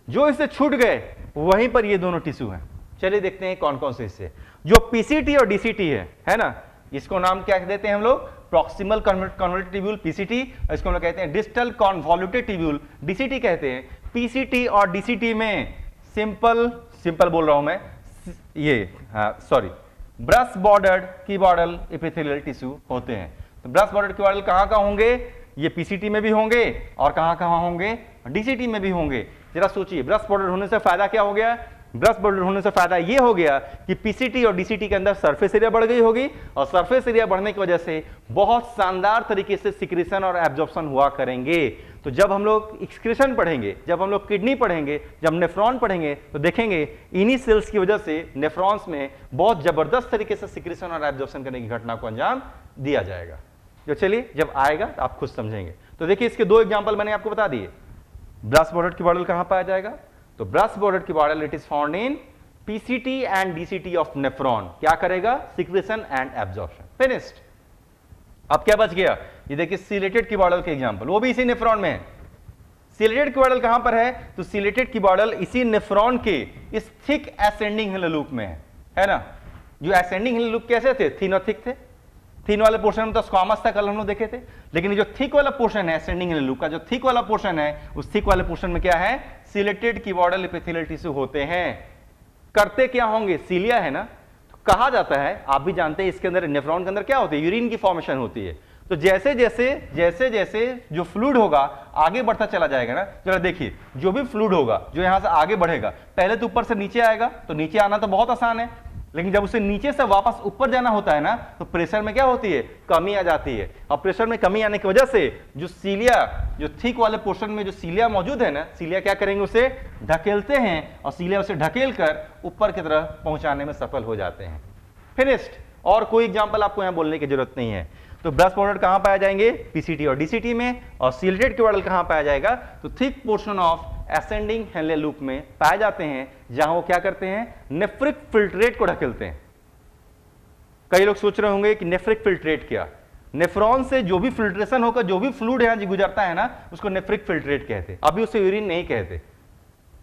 जो हिस्से छूट गए वहीं पर ये दोनों टिश्यू हैं। चलिए देखते हैं कौन कौन से हिस्से। जो पीसीटी और डीसीटी है ना, इसको नाम क्या देते हैं हम लोग, प्रॉक्सिमल कन्वोल्यूटेड ट्यूब्यूल पीसीटी, इसको हम लोग कहते हैं डिस्टल कन्वोल्यूटेड ट्यूब्यूल डीसीटी कहते हैं। पीसीटी और डीसीटी में सिंपल बोल रहा हूं मैं, ये sorry brush bordered cuboidal epithelial tissue होते हैं। तो ब्रश बॉर्डर्ड क्यूबॉइडल कहां कहां होंगे, ये पीसीटी में भी होंगे और कहां कहां होंगे, डीसीटी में भी होंगे। जरा सोचिए, ब्रश बॉर्डर होने से फायदा क्या हो गया, ब्रश बॉर्डर होने से फायदा ये हो गया कि पीसीटी और डीसीटी के अंदर सरफेस एरिया बढ़ गई होगी, और सरफेस एरिया बढ़ने की वजह से बहुत शानदार तरीके से सिक्रीशन और एब्जॉर्प्शन हुआ करेंगे। तो जब हम लोग एक्सक्रीशन पढ़ेंगे, जब हम लोग किडनी पढ़ेंगे, जब नेफ्रॉन पढ़ेंगे, तो देखेंगे इन्हीं सेल्स की वजह से नेफ्रॉन्स में बहुत जबरदस्त तरीके से सिक्रीशन और एब्जॉर्प्शन करने की घटना को अंजाम दिया जाएगा। जो चलिए जब आएगा तो आप खुद समझेंगे। तो देखिए इसके दो एग्जाम्पल मैंने आपको बता दिए। ब्रश बॉर्डर्ड क्यूबॉइडल कहां पाया जाएगा, तो brush bordered cuboidal it is found in PCT and DCT of nephron. क्या करेगा, सिक्रेशन एंड एब्जॉर्प्शन, फिनिश्ड। अब क्या बच गया, ये देखिए सिलेटेड क्यूबॉइडल के एग्जांपल, वो भी इसी नेफ्रॉन में है। सिलेटेड क्यूबॉइडल कहां पर है, तो सिलेटेड क्यूबॉइडल इसी नेफ्रॉन के इस थिक असेंडिंग हेले लूप में है ना। जो असेंडिंग हेले लूप कैसे थे, थिन और थिक थे। थिन वाले पोर्शन में तो स्क्वामस था, कल हम लोग देखे थे। लेकिन जो थिक वाला पोर्शन है असेंडिंग हेले लूप का, जो थिक वाला पोर्शन है, उस थिक वाले पोर्शन में क्या है, सिलेटेड क्यूबॉइडल एपिथेलियल टिश्यू होते हैं। करते क्या होंगे, सीलिया है ना, तो कहा जाता है, आप भी जानते हैं, इसके अंदर नेफ्रॉन के अंदर क्या होती है, यूरिन की फॉर्मेशन होती है। तो जैसे जैसे जो फ्लूइड होगा आगे बढ़ता चला जाएगा ना, जरा देखिए, जो भी फ्लूइड होगा जो यहां से आगे बढ़ेगा, पहले तो ऊपर से नीचे आएगा, तो नीचे आना तो बहुत आसान है, लेकिन जब उसे नीचे से वापस ऊपर जाना होता है ना, तो प्रेशर में क्या होती है, कमी आ जाती है। और प्रेशर में कमी आने की वजह से जो सीलिया, जो थिक वाले पोर्शन में जो सीलिया मौजूद है ना, सीलिया क्या करेंगे, उसे ढकेलते हैं और सीलिया उसे ढकेल कर ऊपर की तरफ पहुंचाने में सफल हो जाते हैं। फिनिश्ड। और कोई एग्जाम्पल आपको यहां बोलने की जरूरत नहीं है। तो ब्रश बॉर्डर कहां पाया जाएंगे, पीसीटी और डीसीटी में, और सीलेटेड क्यूबॉइडल कहां पाया जाएगा, तो thick portion of ascending Henle loop में पाए जाते हैं, जहां वो क्या करते हैं, नेफ्रिक फिल्ट्रेट को ढकेलते हैं। कई लोग सोच रहे होंगे कि नेफ्रिक फिल्ट्रेट क्या, नेफ्रॉन से जो भी फिल्ट्रेशन होकर जो भी फ्लूइड यहां गुजरता है ना, उसको नेफ्रिक फिल्ट्रेट कहते हैं। अभी उसे यूरिन नहीं कहते,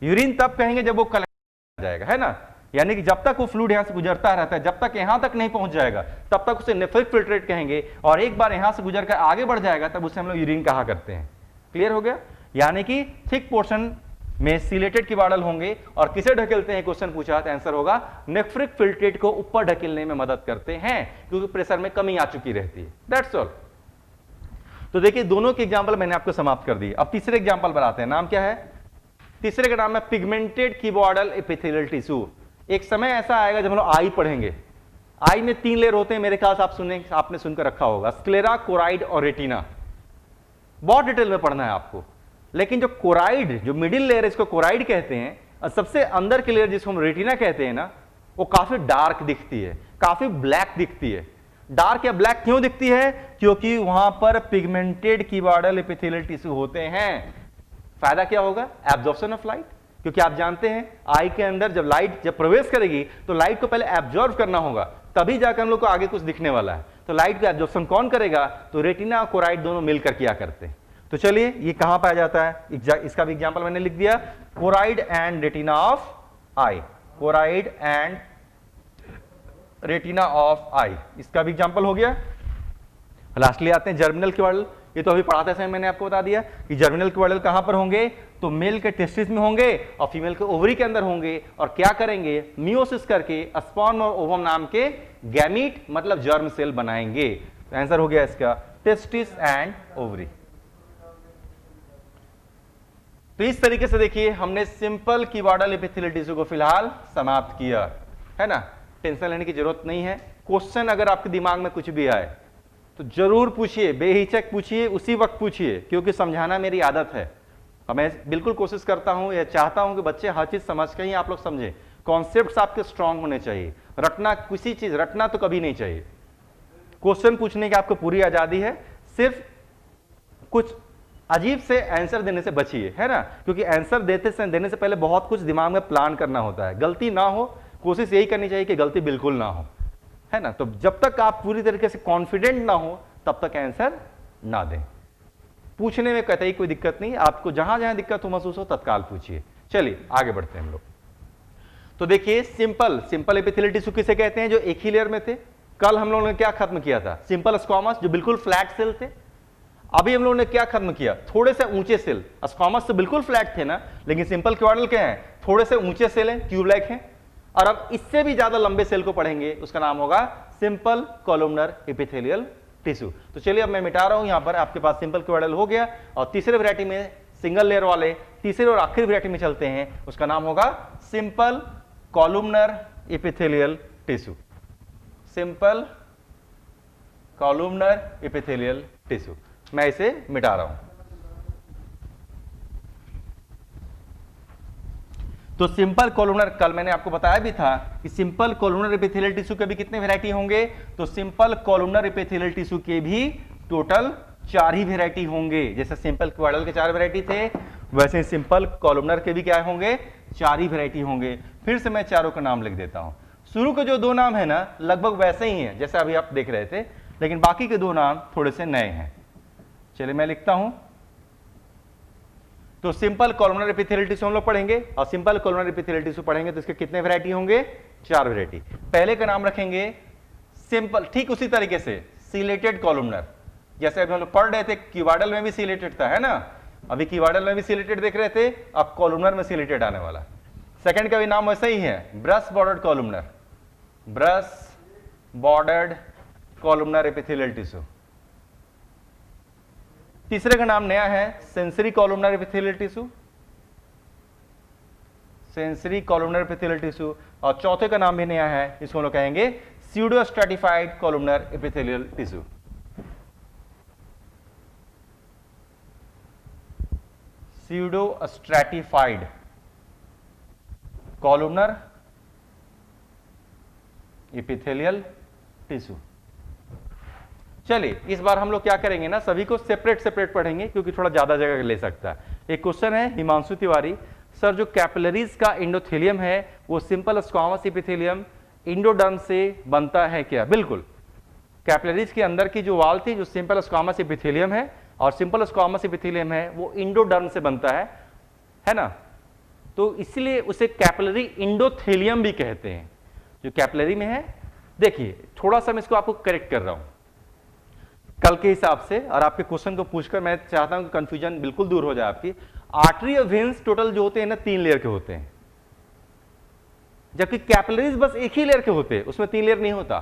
यूरिन तब कहेंगे जब वो कलेक्ट जाएगा, है ना, यानी कि जब तक वो फ्लूइड यहां से गुजरता रहता है, जब तक यहां तक नहीं पहुंच जाएगा, तब तक उसे नेफ्रिक फिल्ट्रेट कहेंगे, और एक बार यहां से गुजरकर आगे बढ़ जाएगा तब उसे हम लोग यूरिन कहा करते हैं। क्लियर हो गया। यानी कि थिक पोर्शन में सीलेटेड क्यूबॉइडल होंगे, और किसे ढकेलते हैं, क्वेश्चन पूछा तो आंसर होगा नेफ्रिक फिल्ट्रेट को ऊपर ढकेलने में मदद करते हैं, क्योंकि प्रेशर में कमी आ चुकी रहती है। That's all. तो देखिए, दोनों के एग्जांपल मैंने आपको समाप्त कर दिए। अब तीसरे एग्जांपल पर आते हैं। नाम क्या है, तीसरे का नाम है पिगमेंटेड क्यूबॉइडल एपिथेलियल टिश्यू। एक समय ऐसा आएगा जब हम लोग आई पढ़ेंगे। आई में 3 लेयर होते हैं, मेरे ख्याल से आपने सुनकर रखा होगा, स्क्लेरा, कोराइड और रेटिना। बहुत डिटेल में पढ़ना है आपको। लेकिन जो कोराइड, जो मिडिल लेयर है, इसको कोराइड कहते हैं, और सबसे अंदर की लेयर जिसको हम रेटिना कहते हैं ना, वो काफी डार्क दिखती है, काफी ब्लैक दिखती है। डार्क या ब्लैक क्यों दिखती है, क्योंकि वहां पर पिगमेंटेड क्यूबॉइडल एपिथेलियल टिश्यू होते हैं। फायदा क्या होगा, एब्जॉर्प्शन ऑफ लाइट, क्योंकि आप जानते हैं आई के अंदर जब लाइट जब प्रवेश करेगी तो लाइट को पहले एब्जॉर्ब करना होगा, तभी जाकर हम लोग को आगे कुछ दिखने वाला है। तो लाइट का एब्जॉर्प्शन कौन करेगा, तो रेटिना और कोराइड दोनों मिलकर किया करते हैं। तो चलिए, ये कहां पाया जाता है, इसका भी एग्जांपल मैंने लिख दिया, choroid and retina of eye, choroid and retina of eye, इसका भी एग्जांपल हो गया। लास्टली आते हैं जर्मिनल क्यूबॉइडल। ये तो अभी पढ़ाते समय मैंने आपको बता दिया कि जर्मिनल क्यूबॉइडल कहां पर होंगे, तो मेल के टेस्टिस में होंगे और फीमेल के ओवरी के अंदर होंगे, और क्या करेंगे, मियोसिस करके स्पर्म और ओवम नाम के गैमीट मतलब जर्म सेल बनाएंगे। तो आंसर हो गया इसका टेस्टिस एंड ओवरी। तो इस तरीके से देखिए, हमने सिंपल क्यूबॉइडल एपिथेलियल टिश्यू को फिलहाल समाप्त किया, है ना। टेंशन लेने की जरूरत नहीं है। क्वेश्चन अगर आपके दिमाग में कुछ भी आए तो जरूर पूछिए, बेहिचक पूछिए, उसी वक्त पूछिए, क्योंकि समझाना मेरी आदत है। और मैं बिल्कुल कोशिश करता हूं या चाहता हूं कि बच्चे हर चीज समझ के ही आप लोग समझें। कॉन्सेप्ट्स आपके स्ट्रांग होने चाहिए, रटना, किसी चीज रटना तो कभी नहीं चाहिए। क्वेश्चन पूछने की आपको पूरी आजादी है, सिर्फ कुछ अजीब से आंसर देने से बचिए, है ना, क्योंकि आंसर देने से पहले बहुत कुछ दिमाग में प्लान करना होता है। गलती ना हो, कोशिश यही करनी चाहिए कि गलती बिल्कुल ना हो, है ना। तो जब तक आप पूरी तरीके से कॉन्फिडेंट ना हो तब तक आंसर ना दें। पूछने में कतई कोई दिक्कत नहीं, आपको जहां जहां दिक्कत हो महसूस हो तत्काल पूछिए। चलिए आगे बढ़ते हैं हम लोग। तो देखिए, सिंपल एपिथेलियल टिश्यू किसे कहते हैं, जो एक ही लेयर में थे। कल हम लोगों ने क्या खत्म किया था, सिंपल स्क्वामस, जो बिल्कुल फ्लैट सेल थे। अभी हम लोगों ने क्या खत्म किया, थोड़े से ऊंचे सेल। स्क्वामस तो बिल्कुल फ्लैट थे ना, लेकिन सिंपल क्यूबॉइडल क्या है, थोड़े से ऊंचे सेल हैं, ट्यूब-लाइक हैं। और अब इससे भी ज्यादा लंबे सेल को पढ़ेंगे, उसका नाम होगा सिंपल कॉलमनर एपिथेलियल टिश्यू। तो चलिए, अब मैं मिटा रहा हूं, यहां पर आपके पास सिंपल क्यूबॉइडल हो गया, और तीसरे वैरायटी में सिंगल लेयर वाले तीसरे और आखिरी वैरायटी में चलते हैं, उसका नाम होगा simple columnar epithelial tissue. Simple columnar epithelial tissue, मैं इसे मिटा रहा हूं। तो सिंपल कॉलमनर, कल मैंने आपको बताया भी था कि सिंपल कॉलमनर एपिथेलियल टिश्यू के भी कितने वैरायटी होंगे, तो सिंपल कॉलमनर एपिथेलियल टिश्यू के भी टोटल 4 ही वैरायटी होंगे। जैसे सिंपल क्यूबॉइडल के 4 वैरायटी थे, वैसे सिंपल कॉलमनर के भी क्या होंगे, 4 ही वैरायटी होंगे। फिर से मैं चारों का नाम लिख देता हूं। शुरू के जो 2 नाम है ना, लगभग वैसे ही हैं जैसे अभी आप देख रहे थे, लेकिन बाकी के 2 नाम थोड़े से नए हैं। चलिए मैं लिखता हूं। तो सिंपल कॉलमनर एपिथेलियल टिश्यू हम लोग पढ़ेंगे, और सिंपल कॉलमनर एपिथेलियल टिश्यू पढ़ेंगे तो इसके कितने वैरायटी होंगे, 4 वैरायटी। पहले का नाम रखेंगे सिंपल, ठीक उसी तरीके से सीलेटेड कॉलमनर, जैसे अभी हम लोग पढ़ रहे थे, क्यूबॉइडल में भी सीलेटेड था, है ना। अभी क्यूबॉइडल में भी सीलेटेड देख रहे थे, अब कॉलमनर में सीलेटेड आने वाला। सेकंड का भी नाम वैसा ही है, brush bordered columnar, brush bordered columnar epithelial tissue. तीसरे का नाम नया है sensory columnar epithelial tissue, sensory columnar epithelial tissue. और चौथे का नाम भी नया है, इसको हम लोग कहेंगे pseudo stratified columnar epithelial tissue. Pseudo stratified columnar epithelial tissue. चलिए इस बार हम लोग क्या करेंगे ना, सभी को सेपरेट सेपरेट पढ़ेंगे क्योंकि थोड़ा ज्यादा जगह ले सकता है। एक क्वेश्चन है हिमांशु तिवारी, सर जो कैपिलरीज का एंडोथेलियम है वो सिंपल स्क्वामस एपिथेलियम इंडोडर्म से बनता है क्या? बिल्कुल, कैपिलरीज के अंदर की जो वाल थी जो सिंपल स्क्वामस एपिथेलियम है और सिंपल स्क्वामस एपिथेलियम है वो इंडोडर्म से बनता है ना। तो इसलिए उसे कैपिलरी इंडोथेलियम भी कहते हैं जो कैपिलरी में है। देखिए थोड़ा सा मैं इसको आपको करेक्ट कर रहा हूं कल के हिसाब से, और आपके क्वेश्चन को पूछकर मैं चाहता हूं कि कंफ्यूजन बिल्कुल दूर हो जाए आपकी। आर्टरी और वेन्स टोटल जो होते हैं ना 3 लेयर के होते हैं, जबकि कैपिलरीज बस एक ही लेयर के होते हैं, उसमें 3 लेयर नहीं होता।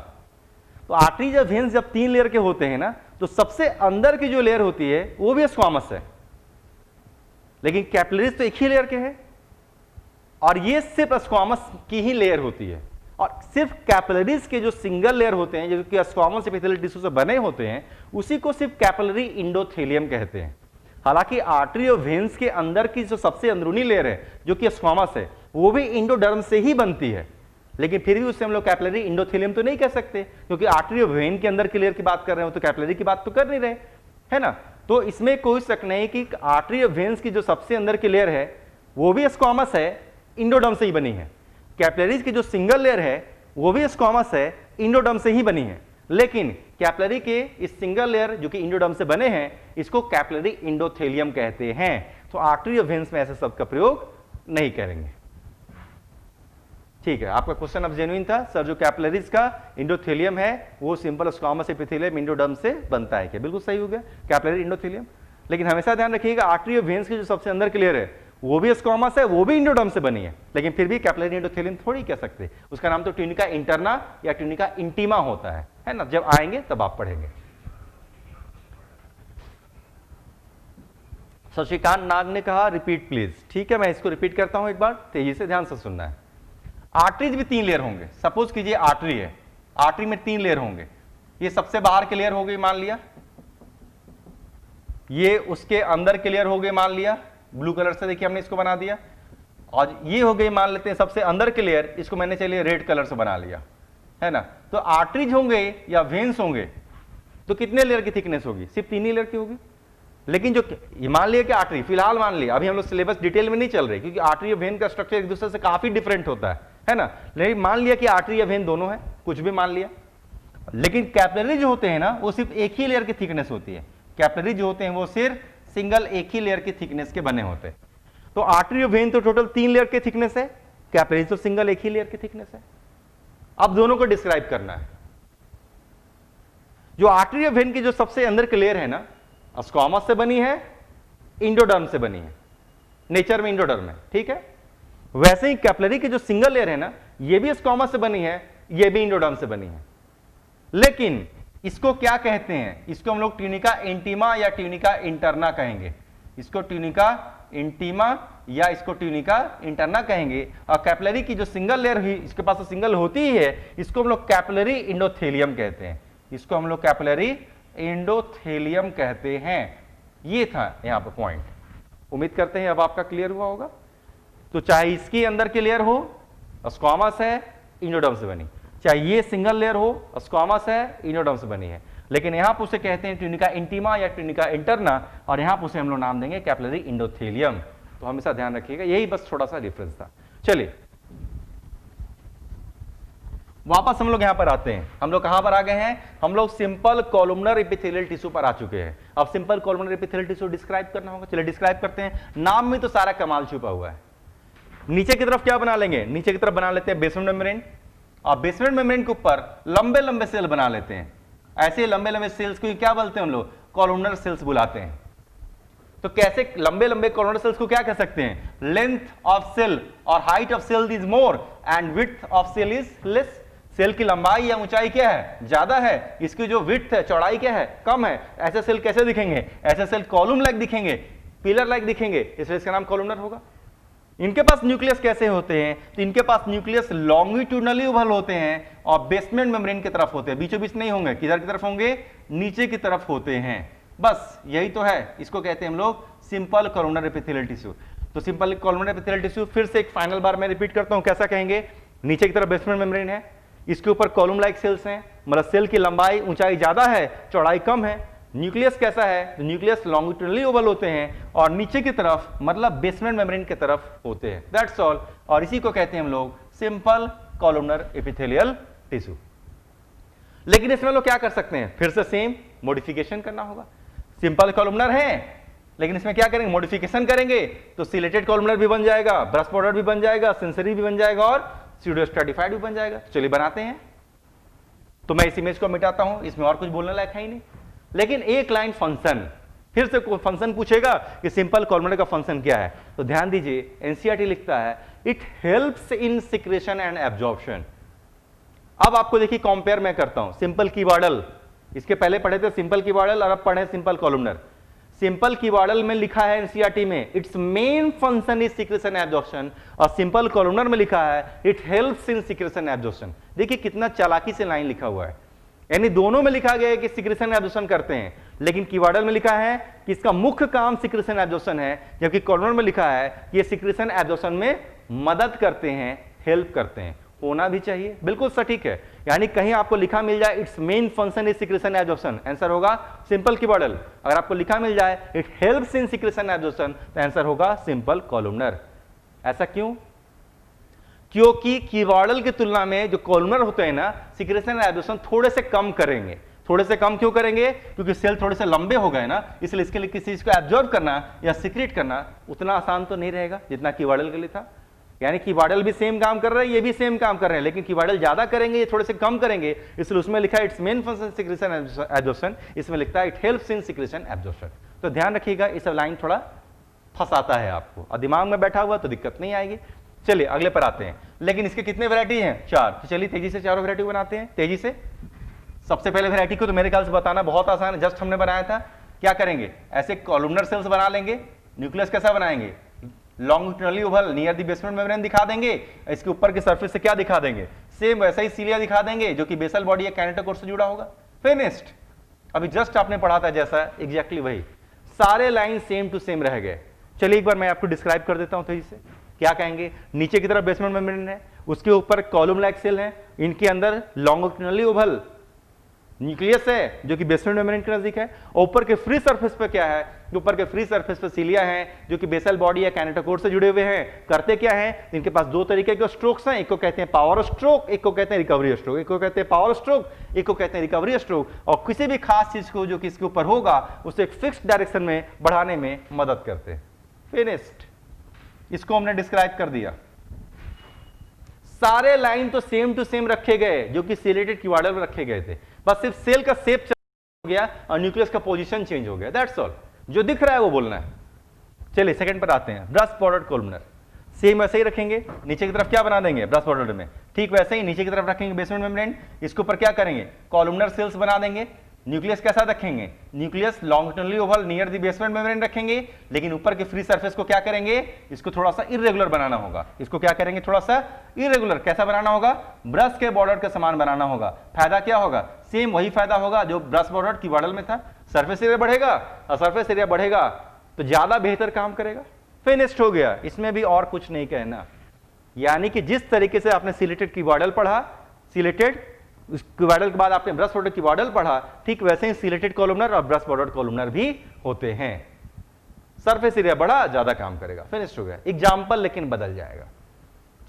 तो आर्टरीज और वेन्स जब 3 लेयर के होते हैं ना, तो सबसे अंदर की जो लेयर होती है वो भी स्क्वामस है, लेकिन कैपिलरीज तो एक ही लेयर के हैं और ये सिर्फ स्क्वामस की ही लेयर होती है। और सिर्फ कैपिलरीज के जो सिंगल लेयर होते हैं जो कि स्क्वामस एपिथेलियल टिश्यू से बने होते हैं उसी को सिर्फ कैपिलरी इंडोथेलियम कहते हैं। हालांकि आर्टरी और वेन्स के अंदर की जो सबसे अंदरूनी लेयर है जो कि स्क्वामस है वो भी इंडोडर्म से ही बनती है, लेकिन फिर भी उससे हम लोग कैपिलरी इंडोथेलियम तो नहीं कह सकते क्योंकि आर्टरी और वेन के अंदर की लेयर की बात कर रहे हो तो कैपिलरी की बात तो कर नहीं रहे, है ना। तो इसमें कोई शक नहीं कि आर्टरी और वेन्स की जो सबसे अंदर की लेयर है वो भी स्क्वामस है, इंडोडर्म से ही बनी है। कैपिलरीज की जो सिंगल लेयर है वो भी स्क्वामस है, इंडोडर्म से ही बनी है, लेकिन कैपिलरी के इस सिंगल लेयर जो कि इंडोडर्म से बने हैं इसको कैपिलरी इंडोथेलियम कहते हैं। तो आर्टरी और वेन्स में ऐसे शब्द का प्रयोग नहीं करेंगे। ठीक है, आपका क्वेश्चन अब जेन्युइन था, सर जो कैपिलरीज का इंडोथेलियम है वो सिंपल स्क्वामस एपिथेलियम इंडोडर्म से बनता है क्या? बिल्कुल सही हो गया, कैपिलरी इंडोथेलियम। लेकिन हमेशा ध्यान रखिएगा आर्टरी और वेन्स की जो सबसे अंदर की लेयर है वो भी स्क्वामस है, वो भी इंडोडर्म से बनी है, लेकिन फिर भी कैपिलरी इंडोथेलियम थोड़ी कह सकते, उसका नाम तो ट्यूनिका इंटरना या ट्यूनिका इंटीमा होता है ना। जब आएंगे तब आप पढ़ेंगे। शशिकांत नाग ने कहा रिपीट प्लीज। ठीक है, मैं इसको रिपीट करता हूं एक बार, तेजी से ध्यान से सुनना है। आर्टरीज भी 3 लेयर होंगे। सपोज कीजिए आर्टरी है, आर्टरी में 3 लेयर होंगे। ये सबसे बाहर के लेयर हो गई मान लिया, ये उसके अंदर के लेयर हो गए मान लिया, ब्लू कलर से देखिए हमने इसको बना दिया, और ये हो गई मान लेते हैं सबसे अंदर के लेयर, इसको मैंने चलिए रेड कलर से बना लिया, है ना। तो आर्टरीज होंगे या वेन्स होंगे तो कितने लेयर की थिकनेस होगी? सिर्फ 3 ही लेयर की होगी। लेकिन जो ये मान लिया कि आर्टरी, फिलहाल मान लिया, अभी हम लोग सिलेबस डिटेल में नहीं चल रहे क्योंकि आर्टरी और वेन का स्ट्रक्चर एक दूसरे से काफी डिफरेंट होता है ना। लेकिन मान लिया कि आर्टरी या वेन दोनों है, कुछ भी मान लिया, लेकिन कैपिलरी जो होते हैं ना वो सिर्फ एक ही लेयर की थिकनेस होती है। कैपिलरी जो होते हैं वो सिर्फ सिंगल एक ही लेयर की थिकनेस के बने होते हैं। तो आर्टरी और वेन तो टोटल 3 लेयर की थिकनेस है, कैपिलरी तो सिंगल एक ही लेयर की थिकनेस है। अब दोनों को डिस्क्राइब करना है। जो आर्टरी और वेन की जो सबसे अंदर की लेयर है ना स्क्वामस से बनी है, इंडोडर्म से बनी है, नेचर में इंडोडर्म है, ठीक है। वैसे ही कैपिलरी की जो सिंगल लेयर है ना ये भी स्क्वामस से बनी है, ये भी इंडोडर्म से बनी है, लेकिन इसको क्या कहते हैं? इसको हम लोग ट्यूनिका इंटीमा या ट्यूनिका इंटरना कहेंगे। इसको ट्यूनिका इंटीमा या इसको ट्यूनिका इंटरना कहेंगे। और कैपिलरी की जो सिंगल लेयर हुई, इसके पास तो सिंगल होती ही है, इसको हम लोग कैपिलरी इंडोथेलियम कहते हैं। इसको हम लोग कैपिलरी इंडोथेलियम कहते हैं। ये था यहां पर पॉइंट। उम्मीद करते हैं अब आपका क्लियर हुआ होगा। तो चाहे इसकी अंदर की लेयर हो स्क्वामस है, इंडोडर्म से बनी, चाहे ये सिंगल लेयर हो स्क्वामस है, इंडोडर्म से बनी है, लेकिन यहां पर उसे कहते हैं ट्यूनिका इंटीमा या ट्यूनिका इंटरना, और यहां पर उसे हम लोग नाम देंगे कैपिलरी इंडोथेलियम। तो हमेशा ध्यान रखिएगा, यही बस थोड़ा सा डिफरेंस था। चलिए वापस हम लोग यहां पर आते हैं। हम लोग कहां पर आ गए हैं? हम लोग सिंपल कॉलमनर एपिथेलियल टिश्यू पर आ चुके हैं। अब simple columnar epithelial tissue describe करना होगा। चलिए डिस्क्राइब करते हैं। नाम में तो सारा कमाल छुपा हुआ है। नीचे की तरफ क्या बना लेंगे? नीचे की तरफ बना लेते हैं बेसमेंट मेम्ब्रेन, और बेसमेंट मेम्ब्रेन के ऊपर लंबे लंबे सेल बना लेते हैं। ऐसे लंबे लंबे सेल्स को क्या बोलते हैं हम लोग? कॉलमनर सेल्स बुलाते हैं। तो कैसे लंबे लंबे कॉलमनर सेल्स को क्या कह सकते हैं? लेंथ ऑफ सेल और height of cell is more and width of cell is less. Cell की लंबाई या ऊंचाई क्या है, ज्यादा है, इसकी जो विड्थ है, चौड़ाई क्या है, कम है, ऐसे सेल कैसे दिखेंगे, ऐसे सेल कॉलम लाइक दिखेंगे, पिलर लाइक दिखेंगे, इसलिए इसका नाम कॉलमनर होगा। इनके पास न्यूक्लियस कैसे होते हैं, तो इनके पास न्यूक्लियस लॉन्गिट्यूडनली उभल होते हैं और बेसमेंट मेम्ब्रेन की तरफ होते हैं, बीचों बीच नहीं होंगे, किधर की तरफ होंगे, नीचे की तरफ होते हैं। बस यही तो है, इसको कहते हैं हम लोग सिंपल कॉलमनर एपिथेलियल टिश्यू। तो सिंपल कॉलमनर एपिथेलियल टिश्यू फिर से एक फाइनल बार मैं रिपीट करता हूं, कैसा कहेंगे, नीचे की तरफ बेसमेंट मेम्ब्रेन है, इसके ऊपर कॉलम लाइक सेल्स हैं, मतलब सेल की लंबाई ऊंचाई ज्यादा है, चौड़ाई कम है। न्यूक्लियस कैसा है, तो न्यूक्लियस लॉन्गिट्यूडनली ओवल होते हैं और नीचे की तरफ मतलब बेसमेंट मेम्ब्रेन की तरफ होते हैं, दैट्स ऑल। और इसी को कहते हैं हम लोग सिंपल कॉलमनर एपिथेलियल टिश्यू। लेकिन इसमें लोग क्या कर सकते हैं, फिर से सेम मॉडिफिकेशन करना होगा। सिंपल कॉलमनर है लेकिन इसमें क्या करेंगे, मॉडिफिकेशन करेंगे, तो सिलेटेड कॉलमनर भी बन जाएगा, ब्रश बॉर्डर भी बन जाएगा, सेंसरी भी बन जाएगा और स्यूडो स्ट्रैटिफाइड भी बन जाएगा। चलिए बनाते हैं। तो मैं इस इमेज को मिटाता हूं, इसमें और कुछ बोलने लायक है ही नहीं, लेकिन एक लाइन फंक्शन, फिर से कोई फंक्शन पूछेगा कि सिंपल कॉलमनर का फंक्शन क्या है, तो ध्यान दीजिए एनसीईआरटी लिखता है it helps in secretion and absorption. अब आपको देखिए कंपेयर मैं करता हूं, सिंपल कीबॉर्डल, इसके पहले पढ़े थे सिंपल कीबॉर्डल और अब पढ़े सिंपल कॉलमनर। सिंपल कीबॉर्डल में लिखा है एनसीईआरटी में it's main function is secretion absorption, और सिंपल कॉलमनर में लिखा है it helps in secretion absorption. देखिए कितना चालाकी से लाइन लिखा हुआ है, यानी दोनों में लिखा गया है कि सिक्रेशन एब्जॉर्प्शन करते हैं, लेकिन कीबॉर्डल में लिखा है कि इसका मुख्य काम सिक्रेशन एब्जॉर्प्शन है, जबकि कॉलमनर में लिखा है कि ये सिक्रेशन एब्जॉर्प्शन में मदद करते हैं, हेल्प करते हैं। होना भी चाहिए, बिल्कुल सटीक है, यानी कहीं आपको लिखा मिल जाए it's main function is secretion absorption, answer होगा सिंपल कीबॉर्डल। अगर आपको लिखा मिल जाए it helps in secretion absorption, तो आंसर होगा सिंपल कॉलमनर। ऐसा क्यों, क्योंकि कीबॉर्डल की तुलना में जो कॉलमनर होते हैं ना, सिक्रेशन एब्जॉर्प्शन थोड़े से कम करेंगे। थोड़े से कम क्यों करेंगे, क्योंकि सेल थोड़े से लंबे हो गए ना, इसलिए इसके लिए किसी चीज को एब्जॉर्ब करना या सिक्रेट करना उतना आसान तो नहीं रहेगा जितना कीबॉर्डल के लिए था। यानी कीबॉर्डल भी सेम काम कर रहा है, ये भी सेम काम कर रहे हैं, लेकिन कीबॉर्डल ज्यादा करेंगे, ये थोड़े से कम करेंगे, इसलिए उसमें लिखा है it's main function secretion absorption, इसमें लिखता है it helps in secretion absorption. तो ध्यान रखिएगा, इस लाइन थोड़ा फंसाता है आपको, और दिमाग में बैठा हुआ तो दिक्कत नहीं आएगी। चलिए अगले पर आते हैं, लेकिन इसके कितने वैरायटी हैं, 4। तो चलिए तेजी से चारों वैरायटी बनाते हैं, तेजी से। सबसे पहले वैरायटी को तो मेरे ख्याल से बताना बहुत आसान है, जस्ट हमने बनाया था। क्या करेंगे, ऐसे कॉलमनर सेल्स बना लेंगे, न्यूक्लियस कैसा बनाएंगे, longitudinally Oval near the basement membrane दिखा देंगे, इसके ऊपर के सरफेस से क्या दिखा देंगे, सेम वैसा ही सीलिया दिखा देंगे जो कि बेसल बॉडी या कैनेटोकोर से जुड़ा होगा, फिनिश्ड। अभी जस्ट आपने पढ़ा था जैसा एग्जैक्टली वही, सारे लाइन सेम टू सेम रह गए। चलिए एक बार मैं आपको डिस्क्राइब कर देता हूं तेजी से। क्या कहेंगे, नीचे की तरफ बेसमेंट मेम्ब्रेन है, उसके ऊपर कॉलम लाइक सेल है, इनके अंदर लॉन्गिट्यूडनली ओवल न्यूक्लियस है जो कि बेसमेंट मेम्ब्रेन के नजदीक है, और ऊपर के फ्री सरफेस पे क्या है, ऊपर के फ्री सरफेस पे सीलिया हैं जो कि बेसल बॉडी या कैनेटोकोर से जुड़े हुए हैं। करते क्या हैं, इनके पास दो तरीके के स्ट्रोक्स हैं, एक को कहते हैं पावर स्ट्रोक, एक को कहते हैं रिकवरी स्ट्रोक, एक को कहते हैं पावर स्ट्रोक, एक को कहते हैं रिकवरी स्ट्रोक, और किसी भी खास चीज को जो कि इसके ऊपर होगा उसे एक फिक्स्ड डायरेक्शन में बढ़ाने में मदद करते हैं। फिनिश्ड, इसको हमने डिस्क्राइब कर दिया। सारे लाइन तो सेम टू सेम रखे गए जो कि सिलेटेड कीबॉर्डल में रखे गए थे, बस सिर्फ सेल का शेप हो गया और न्यूक्लियस का पोजीशन चेंज हो गया, दैट्स ऑल। जो दिख रहा है वो बोलना है। चलिए सेकंड पर आते हैं, ब्रश बॉर्डर कॉलमनर। सेम वैसे ही रखेंगे, नीचे की तरफ क्या बना देंगे ब्रश बॉर्डर में, ठीक वैसे ही नीचे की तरफ रखेंगे बेसमेंट मेम्ब्रेन, इसके ऊपर क्या करेंगे कॉलमनर सेल्स बना देंगे। न्यूक्लियस कैसा रखेंगे, nucleus longitudinally Oval near the basement membrane रखेंगे, लेकिन ऊपर के फ्री सरफेस को क्या करेंगे, इसको थोड़ा सा इरेगुलर बनाना होगा। इसको क्या करेंगे, थोड़ा सा इरेगुलर, कैसा बनाना होगा, ब्रश के बॉर्डर के समान बनाना होगा। फायदा क्या होगा, सेम वही फायदा होगा जो ब्रश बॉर्डर कीबॉर्डल में था, सरफेस एरिया बढ़ेगा, और सरफेस एरिया बढ़ेगा तो ज्यादा बेहतर काम करेगा। फिनिश्ड हो गया, इसमें भी और कुछ नहीं कहना। यानी कि जिस तरीके से आपने सिलेटेड कीबॉर्डल पढ़ा, सिलेटेड कीबॉर्डल के बाद आपने ब्रश बॉर्डर कीबॉर्डल पढ़ा, ठीक वैसे ही सिलेटेड कॉलमनर और ब्रश बॉर्डर कॉलमनर भी होते हैं। सरफेस एरिया बढ़ा, ज्यादा काम करेगा। फिनिश्ड हो गया, एग्जाम्पल लेकिन बदल जाएगा।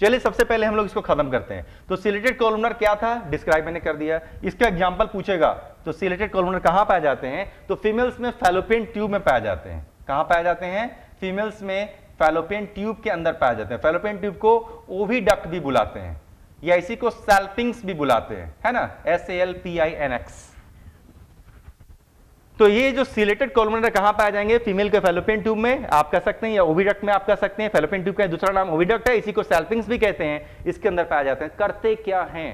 चलिए सबसे पहले हम लोग इसको खत्म करते हैं। तो सिलेटेड कॉलमनर क्या था, डिस्क्राइब मैंने कर दिया। इसका एग्जाम्पल पूछेगा तो सिलेटेड कॉलमनर कहां पाए जाते हैं, तो फीमेल्स में फैलोपियन ट्यूब में पाए जाते हैं। कहां पाए जाते हैं, फीमेल्स में फैलोपियन ट्यूब के अंदर पाए जाते हैं। फैलोपियन ट्यूब को ओविडक्ट भी बुलाते हैं, या इसी को सैल्पिंग्स भी बुलाते हैं, है ना, SALPINX। तो ये जो सिलेटेड कॉलमनर कहां पाए जाएंगे, फीमेल के फैलोपियन ट्यूब में आप कह सकते हैं, या ओविडक्ट में आप कह सकते हैं। फैलोपियन ट्यूब का दूसरा नाम ओविडक्ट है, इसी को सैल्पिंग्स भी कहते हैं, इसके अंदर पाए जाते हैं। करते क्या हैं,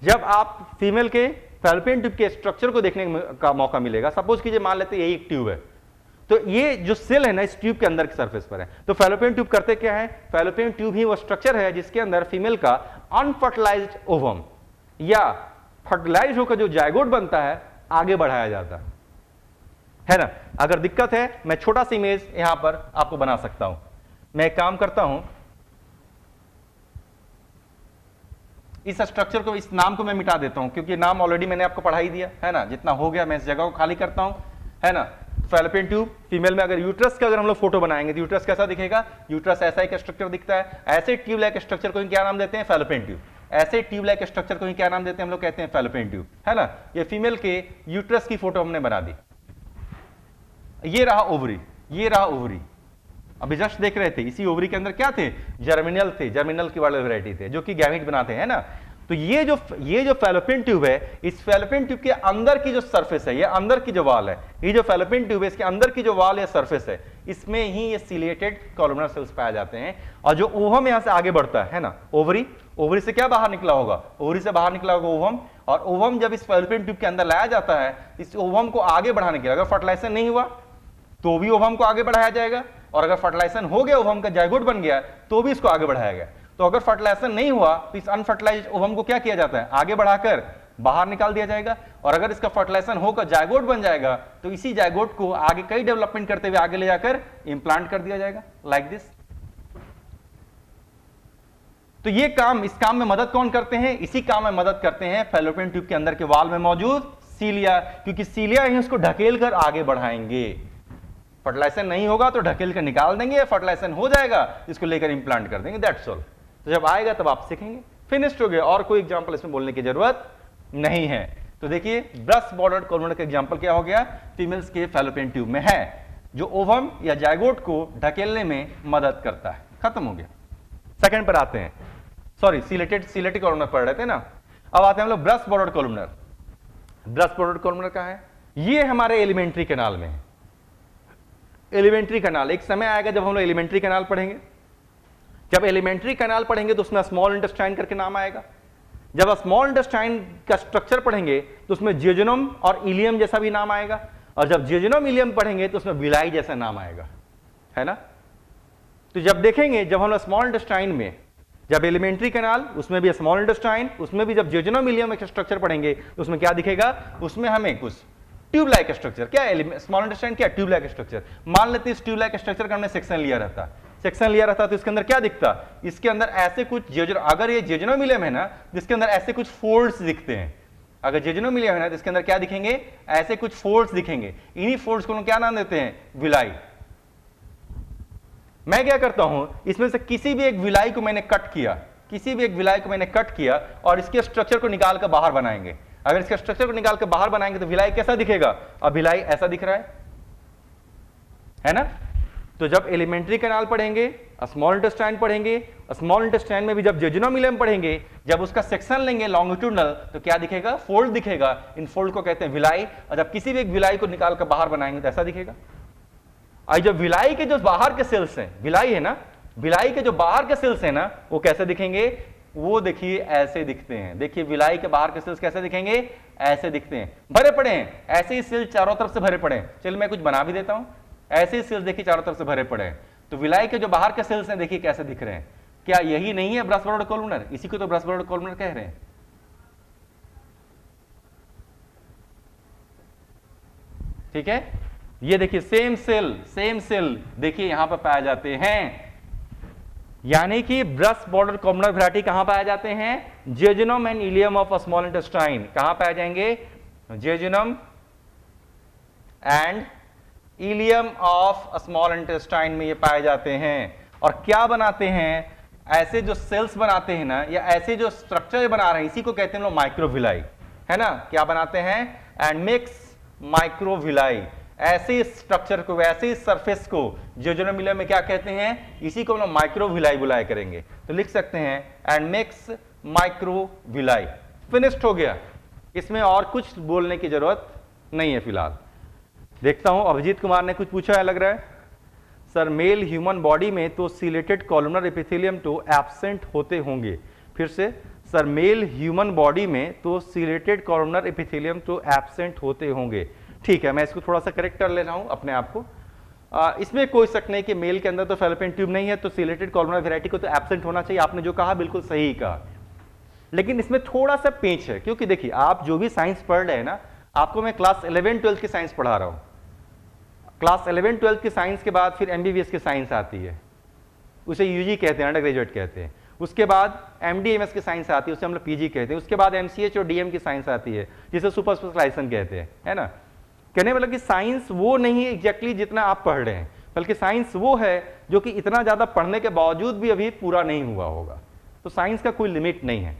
जब आप फीमेल के फैलोपियन ट्यूब के स्ट्रक्चर को देखने का मौका मिलेगा, सपोज कीजिए मान लेते हैं यही एक ट्यूब है, तो ये जो सेल है ना इस ट्यूब के अंदर की सरफेस पर है, तो फैलोपियन ट्यूब करते क्या है, फैलोपियन ट्यूब ही वो स्ट्रक्चर है जिसके अंदर फीमेल का अनफर्टिलाइज्ड ओवम या फर्टिलाइज होकर जो जायगोट बनता है आगे बढ़ाया जाता है ना। अगर दिक्कत है मैं छोटा सा इमेज यहां पर आपको बना सकता हूं। मैं एक काम करता हूं, इस स्ट्रक्चर को, इस नाम को मैं मिटा देता हूं क्योंकि नाम ऑलरेडी मैंने आपको पढ़ा ही दिया है ना। जितना हो गया मैं इस जगह को खाली करता हूं, है ना। फैलोपियन ट्यूब फीमेल में अगर यूट्रस का अगर हम लोग फोटो बनाएंगे तो यूट्रस कैसा दिखेगा, यूट्रस ऐसा एक स्ट्रक्चर दिखता है। ऐसे ट्यूब लाइक स्ट्रक्चर को क्या नाम देते हैं, फैलोपियन ट्यूब। ऐसे ट्यूब लाइक स्ट्रक्चर को क्या नाम देते हैं हम लोग, कहते हैं फैलोपियन ट्यूब, है ना। ये फीमेल के यूट्रस की फोटो हमने बना दी। ये रहा ओवरी, ये रहा ओवरी। अभी जस्ट देख रहे थे इसी ओवरी के अंदर क्या थे, जर्मिनल थे, जर्मिनल की वाले वैरायटी थे जो कि गैमीट बनाते हैं ना। तो ये जो फैलोपियन ट्यूब है, इस फैलोपियन ट्यूब के अंदर की जो सरफेस है, ये अंदर की जो वाल है, ये जो फैलोपियन ट्यूब है इसके अंदर की जो वाल या सरफेस है, इसमें ही ये सिलिएटेड कॉलमनर सेल्स पाए जाते हैं। और जो ओवम यहां से आगे बढ़ता है ना, ओवरी, ओवरी से क्या बाहर निकला होगा, ओवरी से बाहर निकला होगा ओवम। और ओवम जब इस फैलोपियन ट्यूब के अंदर लाया जाता है, इस ओवम को आगे बढ़ाने के लिए, अगर फर्टिलाइजेशन नहीं हुआ तो भी ओवम को आगे बढ़ाया जाएगा, और अगर फर्टिलाइजेशन हो गया, ओवम का जायगोट बन गया, तो भी इसको आगे बढ़ाया गया। तो अगर फर्टिलाइजेशन नहीं हुआ तो इस अनफर्टिलाइज्ड ओवम को क्या किया जाता है, आगे बढ़ाकर बाहर निकाल दिया जाएगा। और अगर इसका फर्टिलाइजेशन होकर जायगोट बन जाएगा तो इसी जायगोट को आगे कई डेवलपमेंट करते हुए आगे ले जाकर इंप्लांट कर दिया जाएगा, लाइक दिस। तो ये काम, इस काम में मदद कौन करते हैं, इसी काम में मदद करते हैं फैलोपियन ट्यूब के अंदर के वाल में मौजूद सीलिया, क्योंकि सीलिया ही उसको ढकेल कर आगे बढ़ाएंगे। फर्टिलाइजेशन नहीं होगा तो ढकेल कर निकाल देंगे, फर्टिलाइजेशन हो जाएगा इसको लेकर इंप्लांट कर देंगे, दैट्स ऑल। तो जब आएगा तब आप सीखेंगे, फिनिश्ड हो गया, और कोई एग्जांपल इसमें बोलने की जरूरत नहीं है। तो देखिए ब्रश बॉर्डर्ड कॉलमनर का एग्जांपल क्या हो गया, फीमेल्स के फैलोपियन ट्यूब में है, जो ओवम या जायगोट को ढकेलने में मदद करता है। खत्म हो गया। सेकंड पर आते हैं, सॉरी सिलेटेड कॉलमनर पढ़ रहे थे ना। अब आते हैं हम लोग brush bordered columnar. Brush bordered columnar कहां है, ये हमारे एलिमेंट्री कैनाल में है। एलिमेंट्री कैनाल, एक समय आएगा जब हम लोग एलिमेंट्री कैनाल पढ़ेंगे। जब एलिमेंट्री कैनाल पढ़ेंगे तो उसमें स्मॉल इंटेस्टाइन करके नाम आएगा। जब स्मॉल इंटेस्टाइन का स्ट्रक्चर पढ़ेंगे तो उसमें जियोजेनम और इलियम जैसा भी नाम आएगा, और जब जियोजेनम इलियम पढ़ेंगे तो उसमें विलाई जैसा नाम आएगा, है ना। तो जब देखेंगे, जब हम लोग स्मॉल इंटेस्टाइन में, जब एलिमेंट्री कैनाल उसमें भी स्मॉल इंटेस्टाइन, उसमें भी जब जियोजेनम इलियम एक स्ट्रक्चर पढ़ेंगे तो उसमें क्या दिखेगा, उसमें हमें कुछ ट्यूब लाइक स्ट्रक्चर, क्या स्मॉल इंटेस्टाइन क्या, ट्यूब लाइक स्ट्रक्चर। मान लेते हैं इस ट्यूब लाइक स्ट्रक्चर का हमने सेक्शन लिया रहता, सेक्शन लिया रहता तो इसके अंदर क्या दिखता, इसके अंदर ऐसे कुछ अगर ये जियोजेनम इलियम है ना, जिसके अंदर ऐसे कुछ फोल्ड्स दिखते हैं। अगर जियोजेनम इलियम है ना तो इसके अंदर क्या दिखेंगे, ऐसे कुछ फोल्ड्स दिखेंगे। इन्हीं फोल्ड्स को हम क्या नाम देते हैं, विलाई। मैं क्या करता हूं, इसमें से किसी भी एक विलाई को मैंने कट किया, किसी भी एक विलाई को मैंने कट किया और इसके स्ट्रक्चर को निकाल कर बाहर बनाएंगे। अगर इसके स्ट्रक्चर को निकाल कर बाहर बनाएंगे तो विलाई कैसा दिखेगा, अब विलाई ऐसा दिख रहा है ना। तो जब एलिमेंट्री कैनाल पढ़ेंगे, स्मॉल इंटेस्टाइन पढ़ेंगे, स्मॉल इंटेस्टाइन में भी जब जियोजेनम इलियम पढ़ेंगे, जब उसका सेक्शन लेंगे लॉन्गिट्यूडनल तो क्या दिखेगा, फोल्ड दिखेगा। इन फोल्ड को कहते हैं विलाई। और जब किसी भी एक विलाई को निकाल कर बाहर बनाएंगे तो ऐसा दिखेगा। और जब विलाई के जो बाहर के सेल्स हैं, विलाई है ना, विलाई के जो बाहर के सेल्स हैं ना, वो कैसे दिखेंगे, वो देखिए ऐसे दिखते हैं। देखिए विलाई के बाहर के सेल्स कैसे दिखेंगे, ऐसे दिखते हैं, भरे पड़े हैं। ऐसे ही सेल्स चारों तरफ से भरे पड़े हैं। चलिए मैं कुछ बना भी देता हूं। ऐसे ही सेल्स देखिए चारों तरफ से भरे पड़े हैं। तो विलाई के जो बाहर के सेल्स हैं देखिए कैसे दिख रहे हैं। क्या यही नहीं है ब्रश बॉर्डर्ड कॉलमनर, इसी को तो ब्रश बॉर्डर्ड कॉलमनर कह रहे हैं। ठीक है, ये देखिए सेम सेल देखिए यहां पर पाए जाते हैं। यानी कि ब्रश बॉर्डर कॉलमनर वैरायटी कहां पाए जाते हैं, jejunum and ileum of small intestine. कहां पाए जाएंगे, jejunum and ileum of small intestine में ये पाए जाते हैं। और क्या बनाते हैं, ऐसे जो सेल्स बनाते हैं ना, या ऐसे जो स्ट्रक्चर बना रहे हैं, इसी को कहते हैं लोग माइक्रोविलाई, है ना। क्या बनाते हैं, एंड मिक्स माइक्रोविलाई। ऐसे स्ट्रक्चर को, ऐसे सरफेस को जियोजेनम इलियम में क्या कहते हैं, इसी को हम लोग माइक्रोविलाई बुलाया करेंगे। तो लिख सकते हैं एंड मिक्स माइक्रोविलाई। फिनिश्ड हो गया, इसमें और कुछ बोलने की जरूरत नहीं है फिलहाल। देखता हूं अभिजीत कुमार ने कुछ पूछा है, लग रहा है सर मेल ह्यूमन बॉडी में तो सिलेटेड कॉलमनर एपिथेलियम तो एब्सेंट होते होंगे, फिर से सर मेल ह्यूमन बॉडी में तो सिलेटेड कॉलमनर एपिथेलियम तो एब्सेंट होते होंगे। ठीक है, मैं इसको थोड़ा सा करेक्ट कर ले रहा हूं अपने आप को। इसमें कोई शक नहीं कि मेल के अंदर तो फैलोपियन ट्यूब नहीं है, तो सिलेटेड कॉलमनर वैरायटी को तो एब्सेंट होना चाहिए। आपने जो कहा बिल्कुल सही कहा, लेकिन इसमें थोड़ा सा पेंच है, क्योंकि देखिए आप जो भी साइंस पढ़ रहे हैं ना, आपको मैं क्लास 11-12 की साइंस पढ़ा रहा हूं। क्लास 11-12 की साइंस के बाद फिर एमबीबीएस की साइंस आती है, उसे यूजी कहते हैं, अंडर ग्रेजुएट कहते हैं। उसके बाद एमडीएमएस की साइंस आती है, उसे हम लोग पीजी कहते हैं। उसके बाद एमसीएच और डीएम की साइंस आती है, जिसे सुपर स्पेशलाइजेशन कहते हैं, है ना। कहने वाला कि साइंस वो नहीं एग्जैक्टली जितना आप पढ़ रहे हैं, बल्कि साइंस वो है जो कि इतना ज्यादा पढ़ने के बावजूद भी अभी पूरा नहीं हुआ होगा। तो साइंस का कोई लिमिट नहीं है।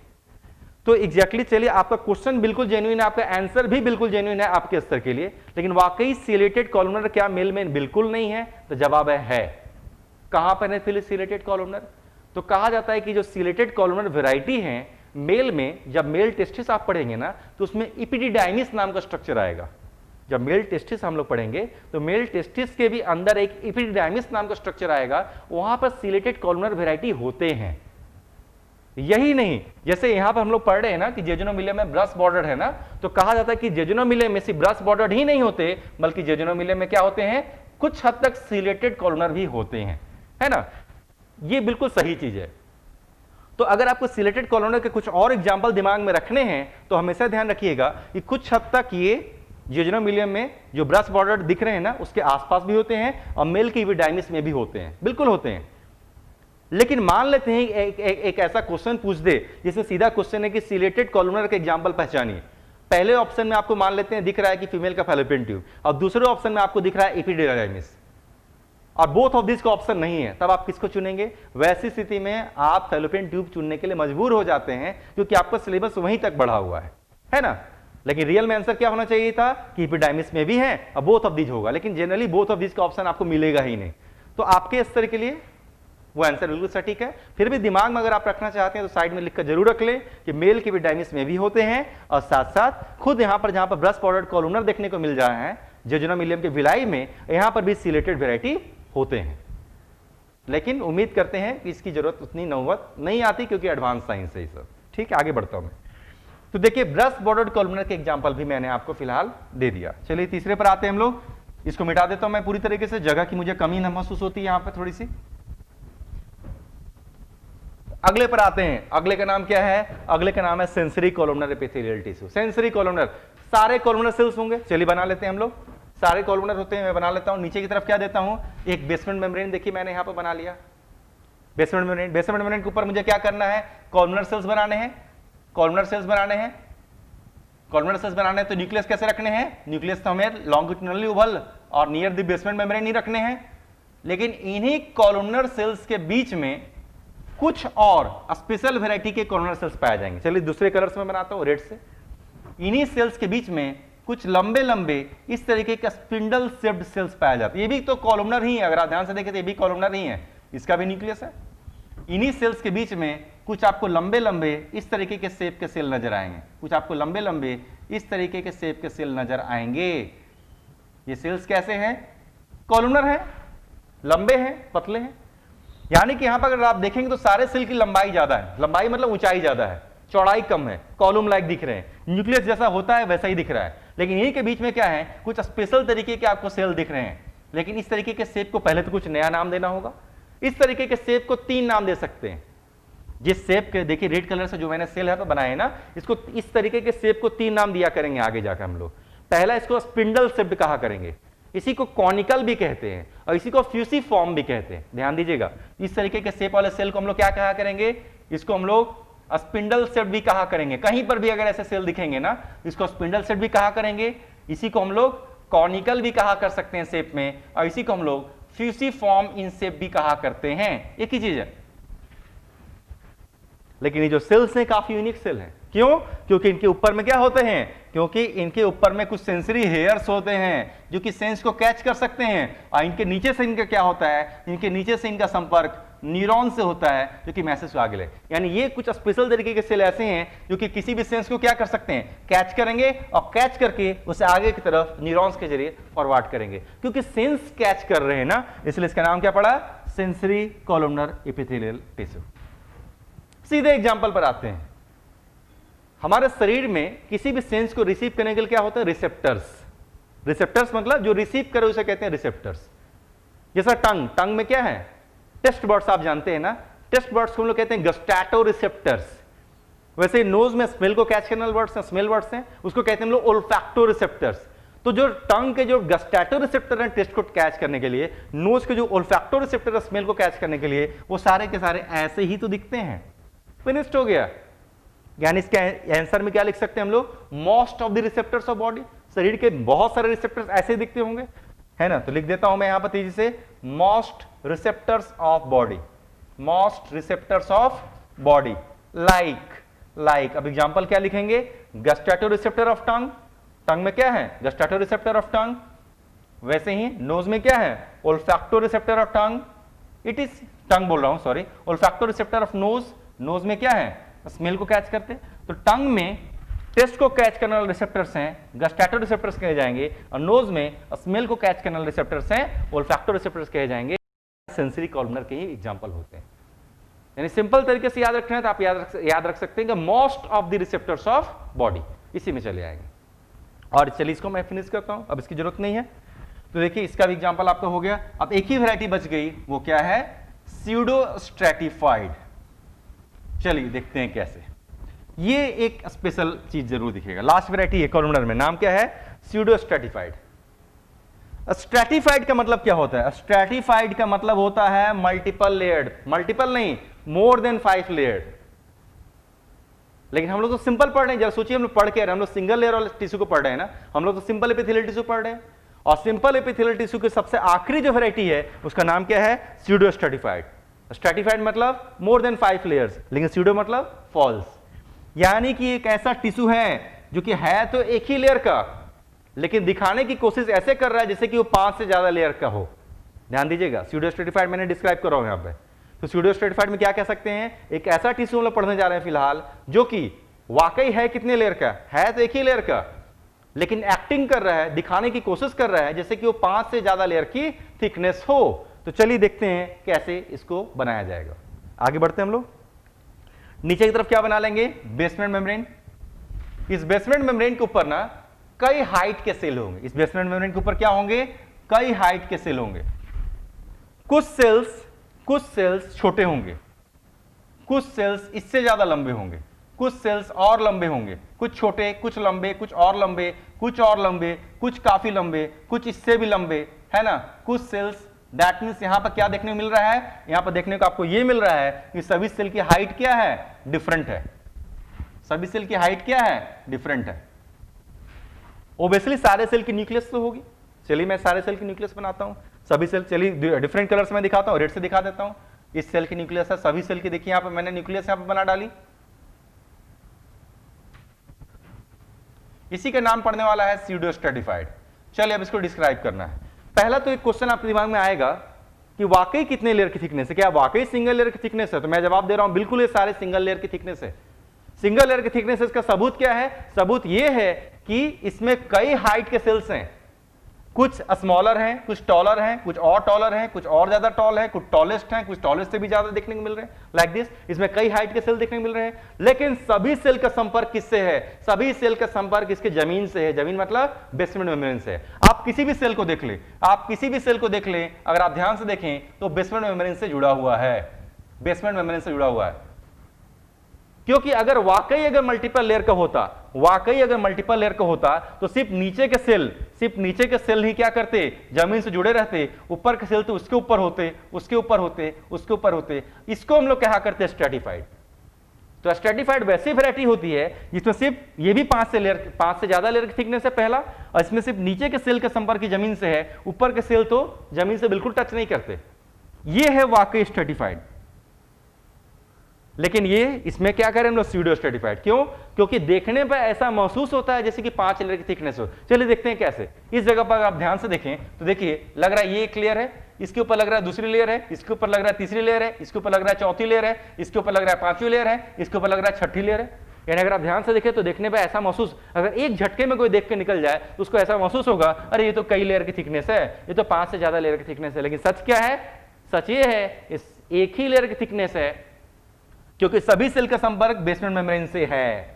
तो एग्जैक्टली चलिए, आपका क्वेश्चन बिल्कुल जेन्युइन है, आपका आंसर भी बिल्कुल जेन्युइन है आपके स्तर के लिए, लेकिन वाकई सिलेटेड कॉलमनर क्या मेल में बिल्कुल नहीं है? तो जवाब है। कहां पर है फिर सिलेटेड कॉलमनर? तो कहा जाता है कि जो सिलेटेड कॉलमनर वैरायटी है मेल में, जब मेल टेस्टिस आप पढ़ेंगे ना, तो उसमें इपिडिडाइमिस नाम का स्ट्रक्चर आएगा। जब मेल टेस्टिस हम लोग पढ़ेंगे तो मेल टेस्टिस के भी अंदर एक इपिडिडाइमिस नाम का स्ट्रक्चर आएगा, वहां पर सिलेटेड कॉलमनर वैरायटी होते हैं। यही नहीं, जैसे यहां पर हम लोग पढ़ रहे हैं ना कि जेजुनोमिलियम में ब्रश बॉर्डर है ना, तो कहा जाता है कि जेजुनोमिलियम में सिर्फ ब्रश बॉर्डर ही नहीं होते, बल्कि जेजुनोमिलियम में क्या होते हैं, कुछ हद तक सिलेटेड कॉलमनर भी होते हैं, है ना। ये बिल्कुल सही चीज है। तो अगर आपको सिलेटेड कॉलमनर के कुछ और एग्जाम्पल दिमाग में रखने हैं तो हमेशा ध्यान रखिएगा कि कुछ हद तक ये जेजुनोमिलियम में जो ब्रश बॉर्डर दिख रहे हैं ना, उसके आसपास भी होते हैं, और मेल की इपिडाइमिस में भी होते हैं, बिल्कुल होते हैं। लेकिन मान लेते हैं एक ऐसा क्वेश्चन पूछ दे जिसमें सीधा क्वेश्चन है कि सिलेटेड कॉलमनर के एग्जांपल पहचानिए। पहले ऑप्शन में आपको मान लेते हैं दिख रहा है कि फीमेल का फैलोपियन ट्यूब, और दूसरे ऑप्शन में आपको दिख रहा है एपिडिडाइमिस, और बोथ ऑफ दिस का ऑप्शन नहीं है, तब आप किसको चुनेंगे? वैसी स्थिति में आप फैलोपियन ट्यूब चुनने के लिए मजबूर हो जाते हैं, क्योंकि आपका सिलेबस वहीं तक बढ़ा हुआ है ना। लेकिन रियल में आंसर क्या होना चाहिए था कि एपिडाइमिस में भी है और बोथ ऑफ दिस होगा, लेकिन जनरली बोथ ऑफ दिस का ऑप्शन आपको मिलेगा ही नहीं। तो आपके स्तर के लिए वो आंसर बिल्कुल सटीक है। फिर भी दिमाग में अगर आप रखना चाहते हैं तो साइड में लिखकर जरूर रख लें कि मेल के एपिडाइमिस में भी होते हैं, और साथ साथ खुद यहां पर जहां पर ब्रश बॉर्डर्ड कॉलमनर देखने को मिल रहा है जेजुनोमिलियम के विलाई में, यहां पर भी सिलेटेड वैरायटी होते हैं। लेकिन उम्मीद करते हैं कि इसकी जरूरत उतनी नौबत नहीं आती, क्योंकि एडवांस साइंस है ये सब। ठीक है, आगे बढ़ता हूं मैं। तो देखिए, ब्रश बॉर्डर्ड कॉलमनर के एग्जांपल भी मैंने आपको फिलहाल दे दिया। चलिए तीसरे पर आते हैं हम लोग। इसको मिटा देता हूं मैं पूरी तरीके से, जगह की मुझे कमी न महसूस होती है यहां पर थोड़ी सी। अगले पर आते हैं। अगले का नाम क्या है? अगले का नाम है sensory columnar epithelial tissue. Sensory columnar, सारे कॉलमनर सेल्स होंगे। चलिए बना लेते हैं हम लोग। सारे कॉलमनर होते हैं, मैं बना लेता हूं। नीचे की तरफ क्या देता हूं? एक बेसमेंट मेम्ब्रेन, देखिए मैंने यहां पर बना लिया बेसमेंट मेम्ब्रेन। बेसमेंट मेम्ब्रेन के ऊपर मुझे क्या करना है? कॉलमनर सेल्स बनाने हैं। कॉलमनर सेल्स बनाने हैं। कॉलमनर सेल्स बनाने हैं तो न्यूक्लियस कैसे रखने हैं? न्यूक्लियस तो हमें लॉन्गिट्यूडिनली उभल और नियर द बेसमेंट मेम्ब्रेन ही रखने हैं। लेकिन इन्हीं कॉलमनर सेल्स के बीच में कुछ और स्पेशल वैरायटी के कॉलमनर सेल्स पाए जाएंगे। चलिए दूसरे कलर्स में बनाता हूं, रेड से। इन्हीं सेल्स के बीच में कुछ लंबे लंबे इस तरीके के स्पिंडल शेप्ड सेल्स पाए जाते हैं। ये भी तो कॉलमनर ही है, अगर आप ध्यान से देखें तो ये भी कॉलमनर ही है, इसका भी न्यूक्लियस है। इन्हीं सेल्स के बीच में कुछ आपको लंबे लंबे इस तरीके के शेप के सेल नजर आएंगे। कुछ आपको लंबे लंबे इस तरीके के शेप के सेल नजर आएंगे। ये सेल्स कैसे हैं? कॉलमनर हैं, लंबे हैं, पतले हैं। यानी कि यहां पर अगर आप देखेंगे तो सारे सेल की लंबाई ज्यादा है। लंबाई मतलब ऊंचाई ज्यादा है, चौड़ाई कम है, कॉलम लाइक दिख रहे हैं। न्यूक्लियस जैसा होता है वैसा ही दिख रहा है। लेकिन इन्हीं के बीच में क्या है? कुछ स्पेशल तरीके के आपको सेल दिख रहे हैं। लेकिन इस तरीके के शेप को पहले तो कुछ नया नाम देना होगा। इस तरीके के शेप को 3 नाम दे सकते हैं। जिस शेप के, देखिए रेड कलर से जो मैंने सेल है तो बनाए ना, इसको इस तरीके के शेप को 3 नाम दिया करेंगे आगे जाकर हम लोग। पहला, इसको स्पिंडल शेप कहा करेंगे, इसी को कॉनिकल भी कहते हैं, और इसी को फ्यूसिफॉर्म भी कहते हैं। ध्यान दीजिएगा, इस तरीके के शेप वाले सेल को हम लोग क्या कहा करेंगे? इसको हम लोग स्पिंडल सेट भी कहा करेंगे। कहीं पर भी अगर ऐसे सेल दिखेंगे ना, इसको स्पिंडल सेट भी कहा करेंगे। इसी को हम लोग कॉनिकल भी कहा कर सकते हैं शेप में, और इसी को हम लोग फ्यूसिफॉर्म इन शेप भी कहा करते हैं। एक ही चीज है, लेकिन ये जो सेल्स हैं काफी यूनिक सेल हैं। क्यों? क्योंकि इनके ऊपर में क्या होते हैं? क्योंकि इनके ऊपर में कुछ सेंसरी हेयर्स होते हैं जो कि सेंस को कैच कर सकते हैं, और इनके नीचे से इनका क्या होता है? इनके नीचे से इनका संपर्क न्यूरॉन से होता है, जो कि मैसेज को आगे ले। यानी ये कुछ स्पेशल तरीके के सेल ऐसे हैं जो कि किसी भी सेंस को क्या कर सकते हैं? कैच करेंगे, और कैच करके उसे आगे की तरफ न्यूरॉन्स के जरिए फॉरवर्ड करेंगे। क्योंकि सेंस कैच कर रहे हैं ना, इसलिए इसका नाम क्या पड़ा? Sensory columnar epithelial tissue. सीधे एग्जाम्पल पर आते हैं। हमारे शरीर में किसी भी सेंस को रिसीव करने के लिए क्या होता है? रिसेप्टर्स। रिसेप्टर्स मतलब जो रिसीव करे उसे कहते हैं रिसेप्टर्स। जैसा टंग, टंग में क्या है? टेस्ट बर्ड्स, आप जानते हैं ना, टेस्ट बर्ड्स को हम लोग कहते हैं गस्टैटो रिसेप्टर्स। वैसे नोज में स्मेल को कैच करने वाले वर्ड्स हैं, स्मेल वर्ड्स हैं, उसको कहते हैं हम लोग ओल्फैक्टो रिसेप्टर्स। तो जो टंग के जो गस्टैटो रिसेप्टर हैं टेस्ट को कैच करने के लिए, नोज के जो ओल्फैक्टो रिसेप्टर है स्मेल को कैच करने के लिए, वो सारे के सारे ऐसे ही तो दिखते हैं। फिनिश्ड हो गया। यानी इसके आंसर में क्या लिख सकते हैं हम लोग? Most of the receptors of body. शरीर के बहुत सारे रिसेप्टर्स ऐसे दिखते होंगे, है ना? तो लिख देता हूं मैं यहां पर तेजी से, most receptors of body, most receptors of body. Like अब एग्जांपल क्या लिखेंगे? गस्टैटो रिसेप्टर ऑफ टंग, टंग में क्या है? Gustatory receptor of tongue. वैसे ही नोज में क्या है? Olfactory receptor of tongue, it is tongue बोल रहा हूं, sorry, olfactory receptor of nose. Nose में क्या है? स्मेल को कैच करते। तो टंग में टेस्ट को कैच करने वाले रिसेप्टर्स हैं, गस्टैटो रिसेप्टर्स कहे जाएंगे, और नोज में स्मेल को कैच करने वाले रिसेप्टर्स हैं, ओल्फैक्टो रिसेप्टर्स कहे जाएंगे। सेंसरी कॉर्नर के ही एग्जांपल होते हैं। यानी सिंपल तरीके से याद रखना है तो आप याद रख सकते हैं कि most of the receptors of body, इसी में चले आएंगे। और चलिए इसको मैं फिनिश करता हूं, अब इसकी जरूरत नहीं है। तो देखिए इसका भी एग्जांपल आपका हो गया। अब एक ही वैरायटी बच गई, वो क्या है? Pseudo stratified. चलिए देखते हैं कैसे। ये एक स्पेशल चीज जरूर दिखेगा। लास्ट वैरायटी है कॉलमनर में, नाम क्या है? Pseudo stratified. स्ट्रैटिफाइड का मतलब क्या होता है? स्ट्रैटिफाइड का मतलब होता है मल्टीपल लेयर्ड, मल्टीपल नहीं, मोर देन 5 लेयर्ड। लेकिन हम लोग तो सिंपल पढ़ रहे हैं। जब सोचिए हम लोग पढ़ के रहे हैं, हम लोग सिंगल लेयर वाले टिश्यू को पढ़ रहे हैं ना, हम लोग तो सिंपल एपिथेलियल टिश्यू पढ़ रहे हैं। और सिंपल एपिथेलियल टिश्यू के सबसे आखिरी जो वैरायटी है उसका नाम क्या है? Pseudo stratified. स्ट्रैटिफाइड मतलब मोर देन 5 लेयर्स, लेकिन स्यूडो मतलब फॉल्स। यानी कि एक ऐसा टिश्यू है जो कि है तो एक ही लेयर का, लेकिन दिखाने की कोशिश ऐसे कर रहा है जैसे कि वो 5 से ज्यादा लेयर का हो। ध्यान दीजिएगा, स्यूडो स्ट्रैटिफाइड मैंने डिस्क्राइब कर रहा हूं यहां पे। तो स्यूडो स्ट्रैटिफाइड में क्या कह सकते हैं? एक ऐसा टिश्यू हम लोग पढ़ने जा रहे हैं फिलहाल जो कि वाकई है कितने लेयर का? है तो एक ही लेयर का, लेकिन एक्टिंग कर रहा है, दिखाने की कोशिश कर रहा है जैसे कि वो 5 से ज्यादा लेयर की थिकनेस हो। तो चलिए देखते हैं कैसे इसको बनाया जाएगा। आगे बढ़ते हैं हम लोग। नीचे की तरफ क्या बना लेंगे? Basement membrane. इस बेसमेंट मेम्ब्रेन के ऊपर ना कई हाइट के सेल होंगे। इस बेसमेंट मेम्ब्रेन के ऊपर क्या होंगे? कई हाइट के सेल होंगे। कुछ सेल्स छोटे होंगे, कुछ सेल्स इससे ज्यादा लंबे होंगे, कुछ सेल्स और लंबे होंगे, कुछ छोटे, कुछ लंबे, कुछ और लंबे, कुछ और लंबे, कुछ काफी लंबे, कुछ इससे भी लंबे, है ना? कुछ सेल्स, दैट मीन्स यहां पर क्या देखने को मिल रहा है? यहां पर देखने को आपको यह मिल रहा है कि सभी सेल की हाइट क्या है? डिफरेंट है। सभी सेल की हाइट क्या है? डिफरेंट है। ओब्वियसली सारे सेल की न्यूक्लियस तो होगी। चलिए मैं सारे सेल की न्यूक्लियस बनाता हूं। सभी सेल, चलिए डिफरेंट कलर्स में दिखाता हूं, रेड से दिखा देता हूं। इस सेल की न्यूक्लियस है, सभी सेल की देखिए यहां पर मैंने न्यूक्लियस यहां पर बना डाली। इसी का नाम पड़ने वाला है स्यूडो स्ट्रैटिफाइड। चलिए अब इसको डिस्क्राइब करना है। पहला तो एक क्वेश्चन आपके दिमाग में आएगा कि वाकई कितने लेयर की थिकनेस है? क्या वाकई सिंगल लेयर की थिकनेस है? तो मैं जवाब दे रहा हूं, बिल्कुल ये सारे सिंगल लेयर की थिकनेस है। सिंगल लेयर की थिकनेस है। इसका सबूत क्या है? सबूत ये है कि इसमें कई हाइट के सेल्स हैं। कुछ स्मॉलर हैं, कुछ टॉलर हैं, कुछ और टॉलर हैं, कुछ और ज्यादा टॉल है, कुछ टॉलेस्ट हैं, कुछ टॉलेस्ट से भी ज्यादा देखने को मिल रहे हैं। लाइक दिस, इसमें कई हाइट के सेल देखने को मिल रहे हैं। लेकिन सभी सेल का संपर्क किससे है? सभी सेल का संपर्क इसके जमीन से है। जमीन मतलब बेसमेंट मेम्ब्रेन से। आप किसी भी सेल को देख ले, आप किसी भी सेल को देख ले, अगर आप ध्यान से देखें तो बेसमेंट मेम्ब्रेन से जुड़ा हुआ है। बेसमेंट मेम्ब्रेन से जुड़ा हुआ है। क्योंकि अगर वाकई अगर मल्टीपल लेयर का होता, तो सिर्फ नीचे के सेल ही क्या करते? जमीन से जुड़े रहते। ऊपर के सेल तो उसके ऊपर होते। इसको हम लोग क्या करते हैं? स्ट्रैटिफाइड। तो स्ट्रैटिफाइड वैसी वैरायटी होती है जिसमें सिर्फ ये भी 5 से ज्यादा लेयर की थिकनेस है पहला, और इसमें सिर्फ नीचे के सेल का संपर्क की जमीन से है, ऊपर के सेल तो जमीन से बिल्कुल टच नहीं करते। ये है वाकई स्ट्रैटिफाइड। लेकिन ये इसमें क्या करें हम लोग? Pseudo stratified. क्यों? क्योंकि देखने पर ऐसा महसूस होता है जैसे कि 5 लेयर की थिकनेस हो। चलिए देखते हैं कैसे। इस जगह पर आप ध्यान से देखें तो देखिए, लग रहा है ये एक लेयर है, इसके ऊपर लग रहा है दूसरी लेयर है, इसके ऊपर लग रहा है तीसरी लेयर है, इसके ऊपर लग रहा है चौथी लेयर है, इसके ऊपर लग रहा है 5वीं लेयर है, इसके ऊपर लग रहा है 6ठी लेयर है। यानी अगर आप ध्यान से देखें तो देखने पर ऐसा महसूस, अगर एक झटके में कोई देख के निकल जाए तो उसको ऐसा महसूस होगा, अरे ये तो कई लेयर की थिकनेस है, ये तो 5 से ज्यादा लेयर की थिकनेस है। लेकिन सच क्या है? सच ये है, इस एक ही लेयर की थिकनेस है, क्योंकि सभी सेल का संपर्क बेसमेंट मेम्ब्रेन से है।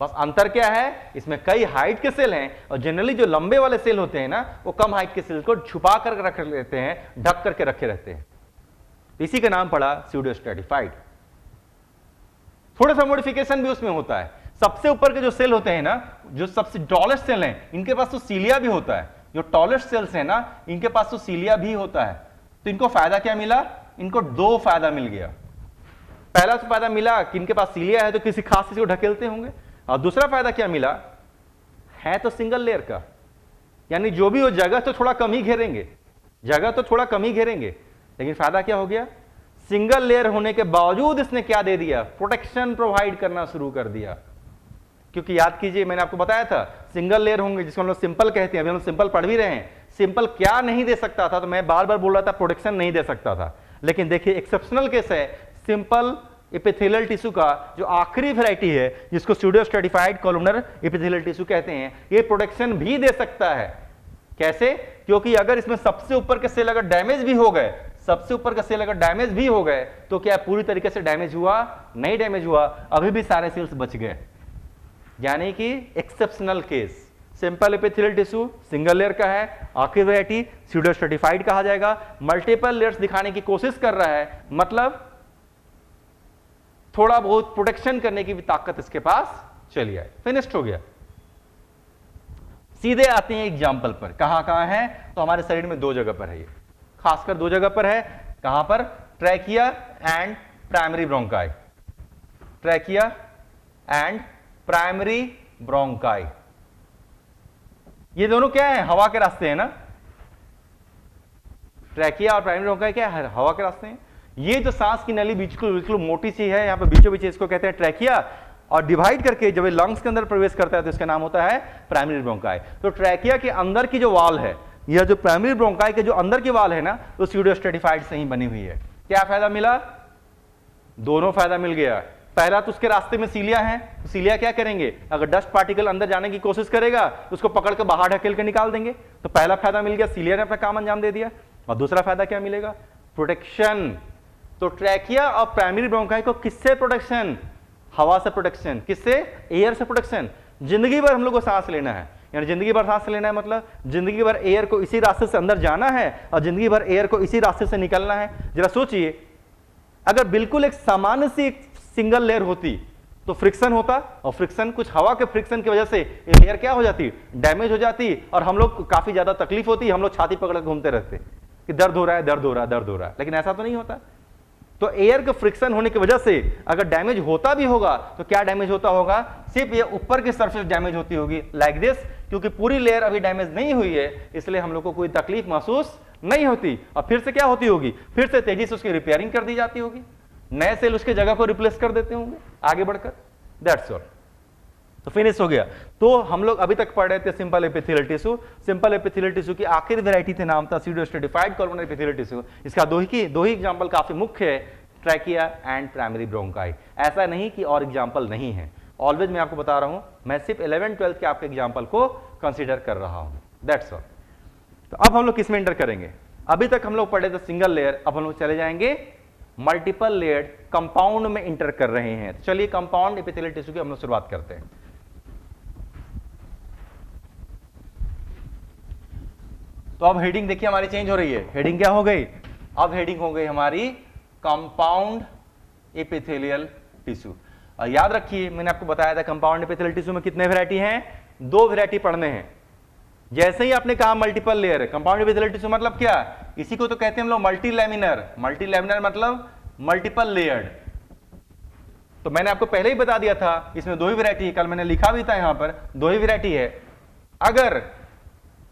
बस अंतर क्या है, इसमें कई हाइट के सेल हैं और जनरली जो लंबे वाले सेल होते हैं ना वो कम हाइट के सेल को छुपा कर रख लेते हैं, ढक करके रखे रहते हैं। इसी का नाम पड़ा स्यूडो स्ट्रेटिफाइड। थोड़ा सा मॉडिफिकेशन भी उसमें होता है। सबसे ऊपर के जो सेल होते हैं ना, जो सबसे टॉलेस्ट सेल हैं, इनके पास तो सीलिया भी होता है। जो टॉलेस्ट सेल्स हैं ना, इनके पास तो सीलिया भी होता है। तो इनको फायदा क्या मिला? इनको दो फायदा मिल गया। पहला तो फायदा मिला कि इनके पास सीलिया है तो किसी खास चीज को ढकेलते होंगे, और दूसरा फायदा क्या मिला है, तो सिंगल लेयर का, यानी जो भी हो जगह तो थोड़ा कम ही घेरेंगे, जगह तो थोड़ा कम ही घेरेंगे। लेकिन फायदा क्या हो गया, सिंगल लेयर होने के बावजूद इसने क्या दे दिया, प्रोटेक्शन प्रोवाइड करना शुरू कर दिया। क्योंकि याद कीजिए मैंने आपको बताया था सिंगल लेयर होंगे जिसको हम लोग सिंपल कहते हैं, अभी हम सिंपल पढ़ भी रहे हैं। सिंपल क्या नहीं दे सकता था, तो मैं बार बार बोल रहा था प्रोटेक्शन नहीं दे सकता था। लेकिन देखिए एक्सेप्शनल केस है सिंपल एपिथेलियल टिश्यू का जो आखिरी वैरायटी है, जिसको pseudo stratified columnar epithelial tissue कहते हैं, ये प्रोटेक्शन भी दे सकता है। कैसे? क्योंकि अगर इसमें सबसे ऊपर के सेल अगर डैमेज भी हो गए, सबसे ऊपर का सेल अगर डैमेज भी हो गए, तो क्या पूरी तरीके से डैमेज हुआ? नहीं डैमेज हुआ, अभी भी सारे सेल्स बच गए। यानी कि exceptional case, simple epithelial tissue single layer का है, आखिरी वैरायटी स्यूडो स्ट्रेटिफाइड कहा जाएगा। मल्टीपल लेयर्स दिखाने की कोशिश कर रहा है, मतलब थोड़ा बहुत प्रोटेक्शन करने की भी ताकत इसके पास चली आए। फिनिश्ड हो गया। सीधे आते हैं एग्जाम्पल पर। कहां कहां है, तो हमारे शरीर में दो जगह पर है, ये खासकर दो जगह पर है। कहां पर? Trachea and primary bronchi. Trachea and primary bronchi, ये दोनों क्या है? हवा के रास्ते हैं ना। ट्रैकिया और प्राइमरी ब्रोंकाई क्या है? हवा के रास्ते हैं। ये जो सांस की नली बिल्कुल मोटी सी है, यहां पर बीचों बीच इसको कहते हैं ट्रैकिया, और डिवाइड करके जब ये लंग्स के अंदर प्रवेश करता है तो इसका नाम होता है प्राइमरी ब्रोंकाई। तो ट्रैकिया के अंदर की जो वाल है, यह जो प्राइमरी ब्रोंकाई के जो अंदर की वाल है ना, तो स्यूडो स्ट्रेटिफाइड से ही बनी हुई है। क्या फायदा मिला? दोनों फायदा मिल गया। पहला तो उसके रास्ते में सीलिया है, तो सीलिया क्या करेंगे, अगर डस्ट पार्टिकल अंदर जाने की कोशिश करेगा तो उसको पकड़ के बाहर ढकेल के निकाल देंगे। तो पहला फायदा मिल गया, सीलिया ने अपना काम अंजाम दे दिया। और दूसरा फायदा क्या मिलेगा? प्रोटेक्शन। तो ट्रैकिया और प्राइमरी ब्रोंकाई को किससे प्रोटेक्शन? हवा से प्रोटेक्शन। किससे? एयर से प्रोटेक्शन। जिंदगी भर हम लोग को सांस लेना है, यानी जिंदगी भर सांस लेना है, मतलब जिंदगी भर एयर को इसी रास्ते से अंदर जाना है और जिंदगी भर एयर को इसी रास्ते से निकलना है। जरा सोचिए, अगर बिल्कुल एक सामान्य सी सिंगल लेयर होती तो फ्रिक्शन होता, और फ्रिक्शन, कुछ हवा के फ्रिक्शन की वजह से लेयर क्या हो जाती, डैमेज हो जाती, और हम लोग काफी ज्यादा तकलीफ होती, हम लोग छाती पकड़ घूमते रहते कि दर्द हो रहा है, दर्द हो रहा है, दर्द हो रहा है। लेकिन ऐसा तो नहीं होता। तो एयर का फ्रिक्शन होने की वजह से अगर डैमेज होता भी होगा तो क्या डैमेज होता होगा? सिर्फ ये ऊपर की सरफेस डैमेज होती होगी, लाइक दिस। क्योंकि पूरी लेयर अभी डैमेज नहीं हुई है, इसलिए हम लोग को कोई तकलीफ महसूस नहीं होती। और फिर से क्या होती होगी, फिर से तेजी से उसकी रिपेयरिंग कर दी जाती होगी, नए सेल उसके जगह को रिप्लेस कर देते होंगे आगे बढ़कर। That's all. तो फिनिश हो गया। तो हम लोग अभी तक पढ़ रहे थे simple epithelial tissue. Simple epithelial tissue की आखिरी वैरायटी थे, नाम था pseudo stratified columnar epithelial tissue. इसका दो ही एग्जांपल काफी मुख्य है, ट्रैकिया एंड प्राइमरी ब्रोंकाई। ऐसा नहीं कि और एग्जांपल नहीं है, ऑलवेज मैं आपको बता रहा हूं, मैं सिर्फ 11-12 के आपके एग्जांपल को कंसीडर कर रहा हूं। That's all. तो अब हम लोग किसमें एंटर करेंगे? अभी तक हम लोग पढ़े थे सिंगल लेयर, अब हम लोग चले जाएंगे मल्टीपल लेयर्ड कंपाउंड में इंटर कर रहे हैं। तो चलिए कंपाउंड एपिथेलियल टिश्यू की हम लोग शुरुआत करते हैं। तो अब हेडिंग देखिए हमारी चेंज हो रही है। हेडिंग क्या हो गई? अब हेडिंग हो गई हमारी कंपाउंड एपिथेलियल टिश्यू। और याद रखिए मैंने आपको बताया था कंपाउंड एपिथेलियल टिश्यू में कितने वैरायटी हैं? दो वैरायटी पढ़ने हैं। जैसे ही आपने कहा मल्टीपल लेयर है, कंपाउंड एपिथेलियल टिश्यू मतलब क्या? इसी को तो कहते हैं हम लोग मल्टीलैमिनर। मल्टीलैमिनर मतलब मल्टीपल लेयर्ड। तो मैंने आपको पहले ही बता दिया था इसमें दो ही वैरायटी है, कल मैंने लिखा भी था यहां पर, दो ही वैरायटी है। अगर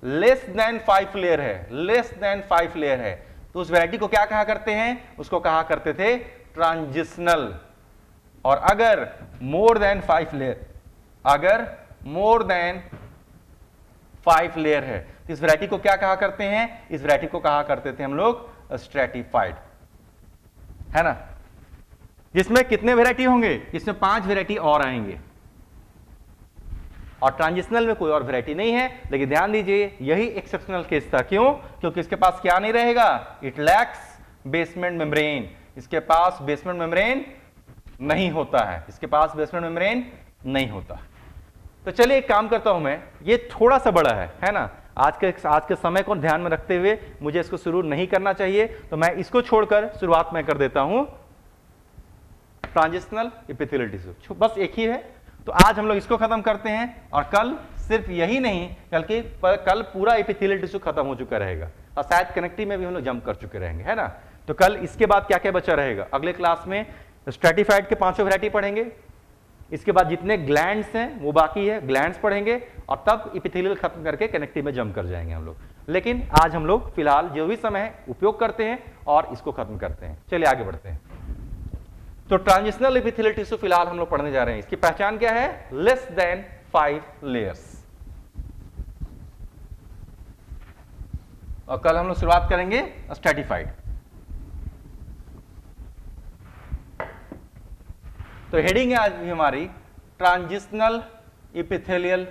लेस देन 5 लेयर है, लेस देन 5 लेयर है, तो उस वैरायटी को क्या कहा करते हैं? उसको कहा करते थे ट्रांजिशनल। और अगर मोर देन 5 लेयर, अगर मोर देन 5 लेयर है, तो इस वैरायटी को क्या कहा करते हैं? इस वैरायटी को कहा करते थे हम लोग स्ट्रेटिफाइड, है ना। जिसमें कितने वैरायटी होंगे? इसमें 5 वैरायटी और आएंगे। और ट्रांजिशनल में कोई और वैरायटी नहीं है। लेकिन ध्यान दीजिए यही एक्सेप्शनल केस था। क्यों? क्योंकि इसके पास क्या नहीं रहेगा? It lacks basement membrane. इसके पास बेसमेंट मेम्ब्रेन नहीं होता है, इसके पास बेसमेंट मेम्ब्रेन नहीं होता। तो चलिए एक काम करता हूं मैं, ये थोड़ा सा बड़ा है ना, आज के समय को ध्यान में रखते हुए मुझे इसको शुरू नहीं करना चाहिए, तो मैं इसको छोड़कर शुरुआत में कर देता हूं ट्रांजिशनल एपिथेलियल टिश्यू, बस एक ही है। तो आज हम लोग इसको खत्म करते हैं और कल सिर्फ यही नहीं बल्कि कल पूरा एपिथेलियल टिश्यू खत्म हो चुका रहेगा और शायद कनेक्टिव में भी हम लोग जंप कर चुके रहेंगे, है ना। तो कल इसके बाद क्या क्या बचा रहेगा, अगले क्लास में स्ट्रेटिफाइड के 5 वैरायटी पढ़ेंगे, इसके बाद जितने ग्लैंड्स हैं वो बाकी है, ग्लैंड्स पढ़ेंगे और तब एपिथेलियल खत्म करके कनेक्टिव में जंप कर जाएंगे हम लोग। लेकिन आज हम लोग फिलहाल जो भी समय है उपयोग करते हैं और इसको खत्म करते हैं। चलिए आगे बढ़ते हैं। तो ट्रांजिशनल एपिथेलियल टिश्यू फिलहाल हम लोग पढ़ने जा रहे हैं। इसकी पहचान क्या है, लेस देन 5 लेयर्स। और कल हम लोग शुरुआत करेंगे स्ट्रेटिफाइड। तो हेडिंग है आज भी हमारी ट्रांजिशनल एपिथेलियल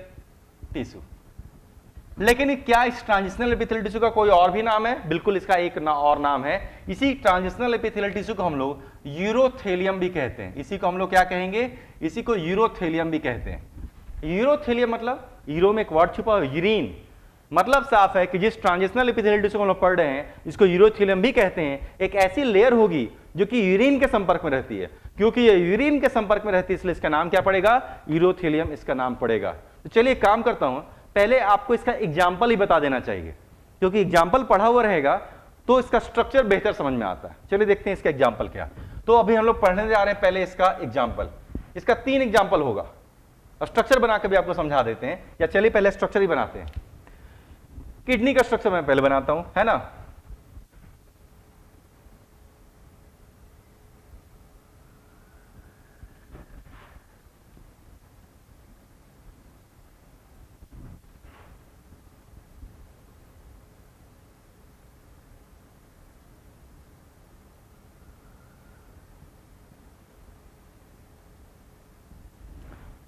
टिश्यू। लेकिन क्या इस ट्रांजिशनल एपिथेलियल टिश्यू का कोई और भी नाम है? बिल्कुल, इसका एक और नाम है। इसी ट्रांजिशनल एपिथेलियल टिश्यू को हम लोग यूरोथेलियम भी कहते हैं। इसी को हम लोग क्या कहेंगे, इसी को यूरोथेलियम भी कहते हैं। यूरोथेलियम मतलब यूरो में एक वर्ड छुपा है, यूरिन, मतलब साफ है कि जिस ट्रांजिशनल एपिथेलियल टिश्यू को हम लोग पढ़ रहे हैं इसको यूरोथेलियम भी कहते हैं। एक ऐसी लेयर होगी जो कि यूरिन के संपर्क में रहती है। क्योंकि ये यूरिन के संपर्क में रहती है इसलिए इसका नाम क्या पड़ेगा, यूरोथेलियम इसका नाम पड़ेगा। तो चलिए एक काम करता हूं, पहले आपको इसका एग्जाम्पल ही बता देना चाहिए, क्योंकि एग्जाम्पल पढ़ा हुआ रहेगा तो इसका स्ट्रक्चर बेहतर समझ में आता है। चलिए देखते हैं इसका एग्जाम्पल क्या। तो अभी हम लोग पढ़ने जा रहे हैं पहले इसका एग्जाम्पल। इसका 3 एग्जाम्पल होगा, स्ट्रक्चर बना के भी आपको समझा देते हैं, या चलिए पहले स्ट्रक्चर ही बनाते हैं। किडनी का स्ट्रक्चर मैं पहले बनाता हूं, है ना।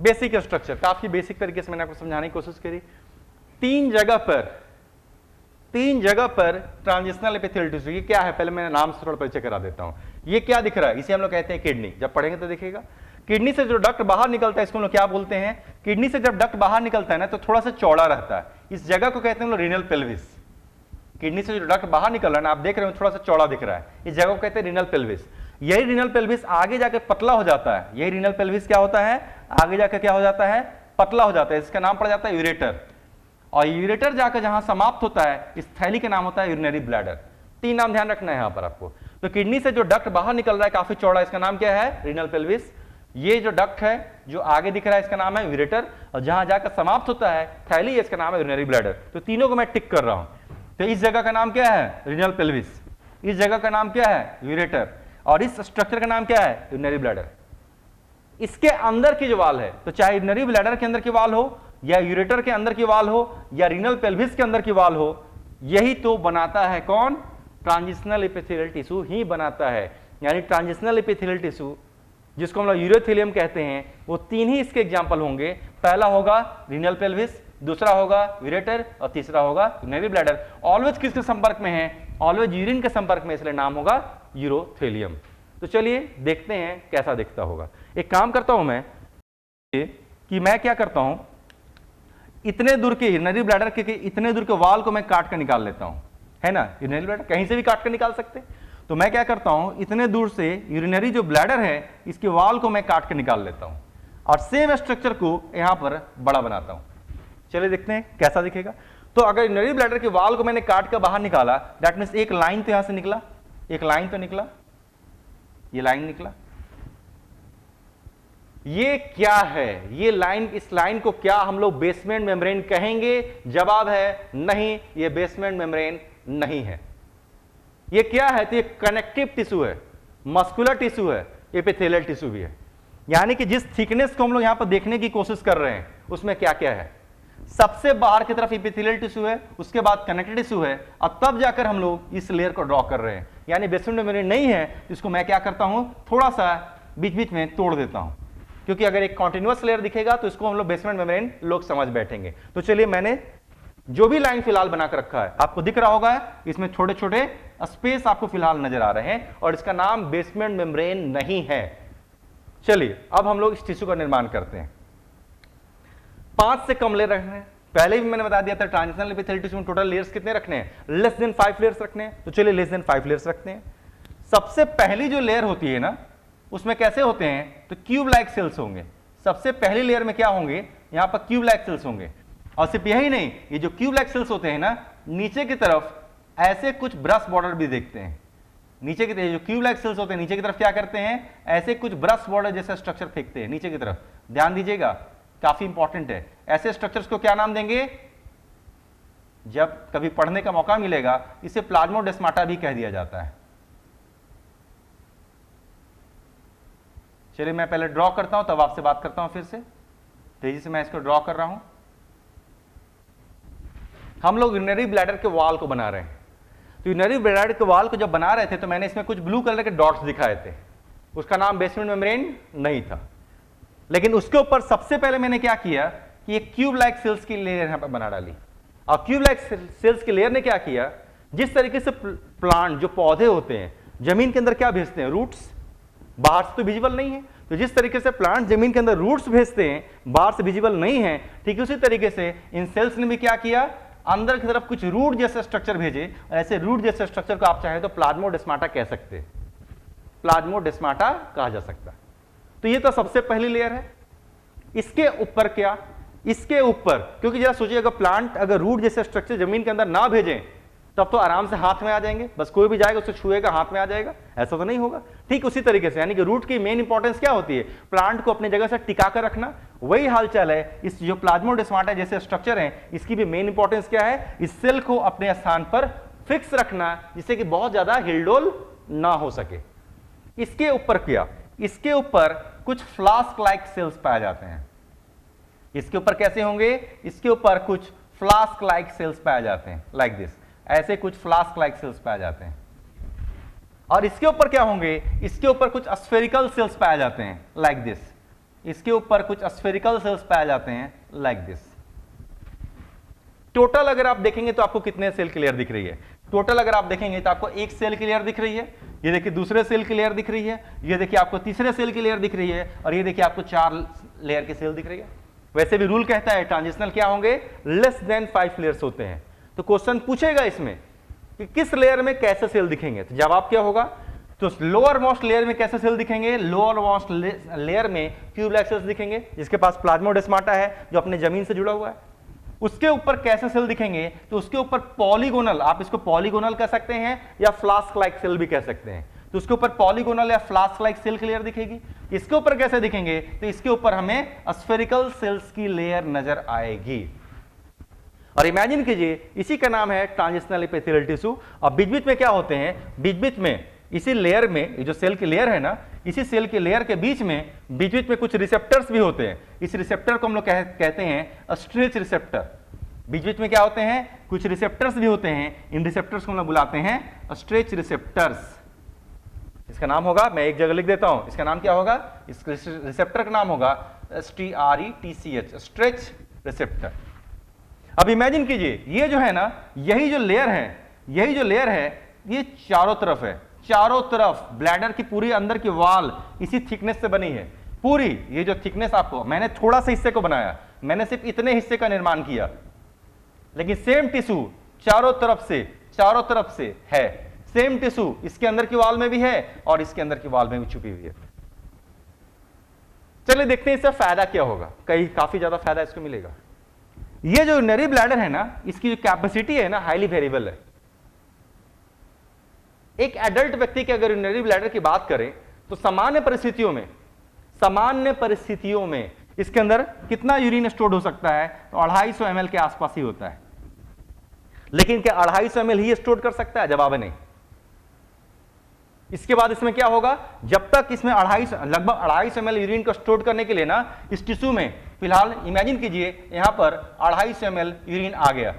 बेसिक स्ट्रक्चर काफी बेसिक तरीके से मैंने आपको समझाने की कोशिश करी। 3 जगह पर ट्रांजिशनल एपिथेलियल टिश्यू, ये क्या है पहले मैं नाम से थोड़ा परिचय करा देता हूं। ये क्या दिख रहा है, इसे हम लोग कहते हैं किडनी। जब पढ़ेंगे तो देखिएगा, किडनी से जो डक्ट बाहर निकलता है इसको हम लोग क्या बोलते हैं, किडनी से जब डक्ट बाहर निकलता है ना तो थोड़ा सा चौड़ा रहता है, इस जगह को कहते हैं हम लोग रीनल पेल्विस। किडनी से जो डक्ट बाहर निकल रहा है ना, आप देख रहे हो थोड़ा सा चौड़ा दिख रहा है, इस जगह को कहते हैं रीनल पेल्विस। यही रीनल पेल्विस आगे जाकर पतला हो जाता है, यही रीनल पेल्विस क्या होता है, आगे जाकर क्या हो जाता है, पतला हो जाता है। इसका नाम पड़ जाता है यूरेटर, और यूरेटर जाकर जहां समाप्त होता है इस थैली का नाम होता है यूरिनरी ब्लैडर। 3 नाम ध्यान रखना है यहां पर आपको। तो किडनी से जो डक्ट बाहर निकल रहा है काफी चौड़ा, इसका नाम क्या है, रीनल पेल्विस। ये जो डक्ट है जो आगे दिख रहा है इसका नाम है यूरेटर, और जहां जाकर समाप्त होता है थैली, इसका नाम है यूरिनरी ब्लैडर। तो तीनों को मैं टिक कर रहा हूं। तो इस जगह का नाम क्या है, रीनल पेल्विस, इस जगह का नाम क्या है, यूरेटर, और इस स्ट्रक्चर का नाम क्या है, यूरिनरी ब्लैडर। इसके अंदर की जो वाल है, तो चाहे यूरिनरी ब्लैडर के अंदर की वाल हो, या यूरेटर के अंदर की वाल हो, या रीनल पेल्विस के अंदर की वाल हो, यही तो बनाता है कौन, ट्रांजिशनल एपिथेलियल टिश्यू ही बनाता है। यानी ट्रांजिशनल एपिथेलियल टिश्यू जिसको हम लोग यूरोथेलियम कहते हैं, वो 3 ही इसके एग्जाम्पल होंगे। पहला होगा रीनल पेल्विस, दूसरा होगा यूरेटर, और तीसरा होगा यूरिनरी ब्लैडर। ऑलवेज किसके संपर्क में है, ऑलवेज यूरिन के संपर्क में, इसलिए नाम होगा यूरोथेलियम। तो चलिए देखते हैं कैसा दिखता होगा। एक काम करता हूं मैं कि मैं क्या करता हूं, इतने दूर के यूरिनरी ब्लैडर के इतने दूर के वाल को मैं काट कर निकाल लेता हूं, है ना। यूरिनरी ब्लैडर कहीं से भी काट कर निकाल सकते हैं, तो मैं क्या करता हूं, इतने दूर से यूरिनरी जो ब्लैडर है इसके वाल को मैं काट कर निकाल लेता हूं, और सेम स्ट्रक्चर को यहां पर बड़ा बनाता हूं। चलिए देखते हैं कैसा दिखेगा। तो अगर यूरिनरी ब्लैडर के वाल को मैंने काट कर बाहर निकाला, दैट मीन्स एक लाइन तो यहां से निकला, एक लाइन तो निकला, ये लाइन निकला। ये क्या है, ये लाइन, इस लाइन को क्या हम लोग बेसमेंट मेम्ब्रेन कहेंगे? जवाब है नहीं, ये बेसमेंट मेम्ब्रेन नहीं है। ये क्या है, तो ये कनेक्टिव टिश्यू है, मस्कुलर टिश्यू है, एपिथेलियल टिश्यू भी है। यानी कि जिस थिकनेस को हम लोग यहां पर देखने की कोशिश कर रहे हैं उसमें क्या क्या है, सबसे बाहर की तरफ एपिथेलियल टिश्यू है, उसके बाद कनेक्टिव टिश्यू है, और तब जाकर हम लोग इस लेयर को ड्रॉ कर रहे हैं। यानी बेसमेंट मेम्ब्रेन नहीं है, इसको मैं क्या करता हूं, थोड़ा सा बीच बीच में तोड़ देता हूं, क्योंकि अगर एक कॉन्टिन्यूअस लेयर दिखेगा तो इसको हम लोग बेसमेंट मेम्ब्रेन लोग समझ बैठेंगे। तो चलिए मैंने जो भी लाइन फिलहाल बनाकर रखा है आपको दिख रहा होगा, इसमें छोटे छोटे स्पेस आपको फिलहाल नजर आ रहे हैं, और इसका नाम बेसमेंट मेम्ब्रेन नहीं है। चलिए अब हम लोग इस टिश्यू का निर्माण करते हैं। 5 से कम लेयर रखने हैं। पहले भी मैंने बता दिया था ट्रांजिशनल एपिथेलियल टिश्यू में टोटल लेयर्स कितने रखने हैं, लेस देन 5 लेयर्स रखने हैं। तो चलिए लेस देन 5 लेयर्स रखते हैं। सबसे पहली जो लेयर होती है ना, उसमें कैसे होते हैं, तो क्यूब लाइक सेल्स होंगे। सबसे पहली लेयर में क्या होंगे, यहां पर क्यूब लाइक सेल्स होंगे। और सिर्फ यही नहीं, ये जो क्यूब लाइक सेल्स होते हैं ना, नीचे की तरफ ऐसे कुछ ब्रश बॉर्डर भी देखते हैं। नीचे की तरफ जो क्यूब लाइक सेल्स होते हैं, नीचे की तरफ क्या करते हैं, ऐसे कुछ ब्रश बॉर्डर जैसा स्ट्रक्चर फेंकते हैं नीचे की तरफ। ध्यान दीजिएगा, काफी इंपॉर्टेंट है। ऐसे स्ट्रक्चर्स को क्या नाम देंगे, जब कभी पढ़ने का मौका मिलेगा, इसे प्लाज्मोडेस्माटा भी कह दिया जाता है। चलिए मैं पहले ड्रॉ करता हूं, तब आपसे बात करता हूं। फिर से तेजी से मैं इसको ड्रॉ कर रहा हूं। हम लोग यूरिनरी ब्लैडर के वॉल को बना रहे हैं। तो यूरिनरी ब्लैडर के वॉल को जब बना रहे थे, तो मैंने इसमें कुछ ब्लू कलर के डॉट्स दिखाए थे। उसका नाम बेसमेंट मेम्ब्रेन नहीं था, लेकिन उसके ऊपर सबसे पहले मैंने क्या किया कि एक क्यूब लाइक सेल्स की लेयर यहां पर बना डाली। और क्यूब लाइक सेल्स की लेयर ने क्या किया, जिस तरीके से प्लांट, जो पौधे होते हैं, जमीन के अंदर क्या भेजते हैं, रूट्स, बाहर से तो विजिबल नहीं है। तो जिस तरीके से प्लांट जमीन के अंदर रूट्स भेजते हैं, बाहर से विजिबल नहीं है, ठीक उसी तरीके से इन सेल्स ने भी क्या किया, अंदर की तरफ कुछ रूट जैसे स्ट्रक्चर भेजे। और ऐसे रूट जैसे स्ट्रक्चर को आप चाहे तो प्लाज्मोडेस्माटा कह सकते हैं, प्लाज्मोडेस्माटा कहा जा सकता है। तो ये तो सबसे पहली लेयर है। इसके ऊपर क्या, इसके ऊपर, क्योंकि जरा सोचिए, अगर प्लांट अगर रूट जैसे स्ट्रक्चर जमीन के अंदर ना भेजें, तब तो आराम से हाथ में आ जाएंगे, बस कोई भी जाएगा उससे छुएगा हाथ में आ जाएगा, ऐसा तो नहीं होगा। ठीक उसी तरीके से, यानी कि रूट की मेन इंपॉर्टेंस क्या होती है, प्लांट को अपनी जगह से टिका कर रखना। वही हालचाल है इस जो प्लाज्मोडेस्माटा जैसे स्ट्रक्चर है, इसकी भी मेन इंपॉर्टेंस क्या है, इस सेल को अपने स्थान पर फिक्स रखना, जिससे कि बहुत ज्यादा हिलडोल ना हो सके। इसके ऊपर क्या, इसके ऊपर कुछ फ्लास्क लाइक सेल्स पाए जाते हैं। इसके ऊपर कैसे होंगे, इसके ऊपर कुछ फ्लास्क लाइक सेल्स पाए जाते हैं, लाइक दिस, ऐसे कुछ फ्लास्क लाइक सेल्स पाए जाते हैं। और इसके ऊपर क्या होंगे, इसके ऊपर कुछ स्फेरिकल सेल्स पाए जाते हैं, लाइक दिस। इसके ऊपर कुछ स्फेरिकल सेल्स पाए जाते हैं, लाइक दिस। टोटल अगर आप देखेंगे तो आपको कितने सेल की लेयर दिख रही है, टोटल अगर आप देखेंगे तो आपको एक सेल की लेयर दिख रही है, ये देखिए दूसरे सेल की लेयर दिख रही है, ये देखिए आपको तीसरे सेल की लेयर दिख रही है, और ये देखिए आपको 4 लेयर की सेल दिख रही है। वैसे भी रूल कहता है ट्रांजिशनल क्या होंगे, लेस देन 5 लेयर्स होते हैं। तो क्वेश्चन पूछेगा इसमें कि किस लेयर में कैसे सेल दिखेंगे, तो जवाब क्या होगा, तो लोअर मोस्ट लेयर में कैसे सेल दिखेंगे, लोअर मोस्ट लेयर में क्यूब लाइक सेल्स दिखेंगे, जिसके पास प्लाज्मोडेस्माटा है जो अपने जमीन से जुड़ा हुआ है। उसके ऊपर कैसे सेल दिखेंगे, तो उसके ऊपर पॉलीगोनल, आप इसको पॉलीगोनल कह सकते हैं या फ्लास्क लाइक सेल भी कह सकते हैं। तो उसके ऊपर पॉलीगोनल या फ्लास्क लाइक सेल की लेयर दिखेगी। इसके ऊपर कैसे दिखेंगे, तो इसके ऊपर हमें स्फेरिकल सेल्स की लेयर नजर आएगी। और इमेजिन कीजिए, इसी का नाम है ट्रांजिशनल एपिथेलियल टिश्यू। और बीच बीच में क्या होते हैं, बीच बीच में इसी लेयर में, ये जो सेल की लेयर है ना, इसी सेल की लेयर के बीच में कुछ रिसेप्टर्स भी होते हैं। इस रिसेप्टर को हम लोग कहते हैं स्ट्रेच रिसेप्टर। बीच बीच में क्या होते हैं, कुछ रिसेप्टर्स भी होते हैं। इन रिसेप्टर्स को हम लोग बुलाते हैं स्ट्रेच रिसेप्टर्स। इसका नाम होगा, मैं एक जगह लिख देता हूं, इसका नाम क्या होगा, इस रिसेप्टर का नाम होगा STRETCH, स्ट्रेच रिसेप्टर। अब इमेजिन कीजिए, ये जो है ना, यही जो लेयर है, ये चारों तरफ है, चारों तरफ ब्लैडर की पूरी अंदर की वॉल इसी थिकनेस से बनी है पूरी। ये जो थिकनेस, आपको मैंने थोड़ा सा हिस्से को बनाया, मैंने सिर्फ इतने हिस्से का निर्माण किया, लेकिन सेम टिश्यू चारों तरफ से है। सेम टिश्यू इसके अंदर की वॉल में भी है और इसके अंदर की वॉल में भी छुपी हुई है। चलिए देखते हैं इससे फायदा क्या होगा, काफी ज्यादा फायदा इसको मिलेगा। ये जो यूरिनरी ब्लैडर है ना, इसकी जो कैपेसिटी है ना, हाईली वेरिएबल है। एक एडल्ट व्यक्ति के अगर यूरिनरी ब्लैडर की बात करें तो सामान्य परिस्थितियों में इसके अंदर कितना यूरिन स्टोर्ड हो सकता है, तो 250 ml के आसपास ही होता है। लेकिन क्या 250 ml ही स्टोर कर सकता है, जवाब है नहीं। इसके बाद इसमें क्या होगा, जब तक इसमें लगभग 250 ml यूरिन को स्टोर करने के लिए ना, इस टिश्यू में फिलहाल इमेजिन कीजिए यहां पर 250 ml यूरिन आ गया,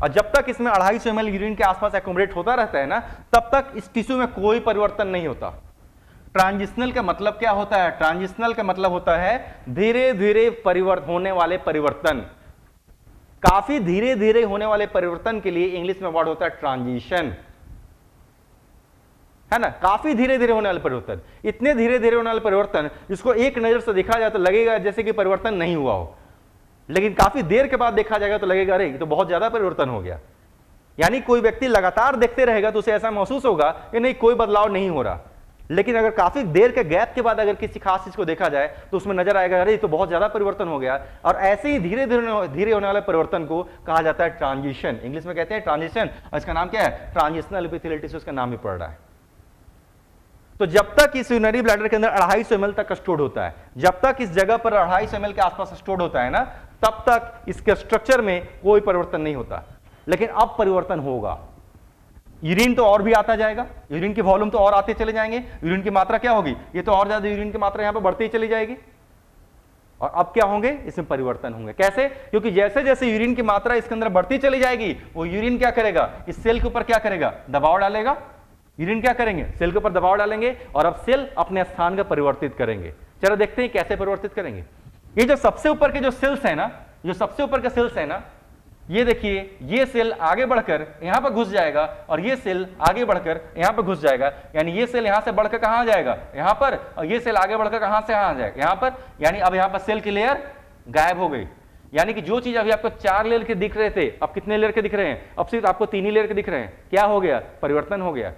और जब तक इसमें 250 ml यूरिन के आसपास एक्यूमुलेट होता रहता है ना, तब तक इस टिश्यू में कोई परिवर्तन नहीं होता। ट्रांजिशनल का मतलब क्या होता है, ट्रांजिशनल का मतलब होता है धीरे धीरे होने वाले परिवर्तन। काफी धीरे धीरे होने वाले परिवर्तन के लिए इंग्लिश में वर्ड होता है ट्रांजिशन, है ना। काफी धीरे धीरे होने वाले परिवर्तन, इतने धीरे धीरे होने वाले परिवर्तन जिसको एक नजर से देखा जाए तो लगेगा जैसे कि परिवर्तन नहीं हुआ हो, लेकिन काफी देर के बाद देखा जाएगा तो लगेगा अरे ये तो बहुत ज्यादा परिवर्तन हो गया। यानी कोई व्यक्ति लगातार देखते रहेगा तो उसे ऐसा महसूस होगा कि नहीं कोई बदलाव नहीं हो रहा, लेकिन अगर काफी देर के गैप के बाद अगर किसी खास चीज को देखा जाए तो उसमें नजर आएगा अरे ये तो बहुत ज्यादा परिवर्तन हो गया। और ऐसे ही धीरे धीरे होने वाले परिवर्तन को कहा जाता है ट्रांजिशन, इंग्लिश में कहते हैं ट्रांजिशन, और इसका नाम क्या है, ट्रांजिशनल एपिथेलियल टिश्यू, इसका नाम ही पड़ रहा है। तो जब तक इस यूरिनरी ब्लैडर के अंदर 250 ml तक स्टोर्ड होता है, जब तक इस जगह पर 250 ml के आसपास स्टोर्ड होता है ना, तब तक इसके स्ट्रक्चर में कोई परिवर्तन नहीं होता। लेकिन अब परिवर्तन होगा, यूरिन तो और भी आता जाएगा, यूरिन के वॉल्यूम तो और आते चले जाएंगे, यूरिन की मात्रा क्या होगी, ये तो और ज्यादा यूरिन की मात्रा यहां पर बढ़ती ही चली जाएगी। और अब क्या होंगे, इसमें परिवर्तन होंगे। कैसे? क्योंकि जैसे जैसे यूरिन की मात्रा इसके अंदर बढ़ती चली जाएगी, वो यूरिन क्या करेगा, इस सेल के ऊपर क्या करेगा, दबाव डालेगा। यूरिन क्या करेंगे, सेल के ऊपर दबाव डालेंगे और अब सेल अपने स्थान का परिवर्तित करेंगे। चलो देखते हैं कैसे परिवर्तित करेंगे। ये जो सबसे ऊपर के जो सेल्स है ना, जो सबसे ऊपर के सेल्स है ना, ये देखिए, ये सेल आगे बढ़कर यहां पर घुस जाएगा और ये सेल आगे बढ़कर यहां पर घुस जाएगा। यानी ये सेल यहां से बढ़कर कहां आ जाएगा, यहां पर, और ये सेल आगे बढ़कर कहां से कहां आ जाएगा, यहां पर। यानी अब यहां पर सेल की लेयर गायब हो गई। यानी कि जो चीज अभी आपको 4 लेयर के दिख रहे थे, अब कितने लेयर के दिख रहे हैं, अब सिर्फ आपको 3 ही लेयर के दिख रहे हैं। क्या हो गया, परिवर्तन हो गया।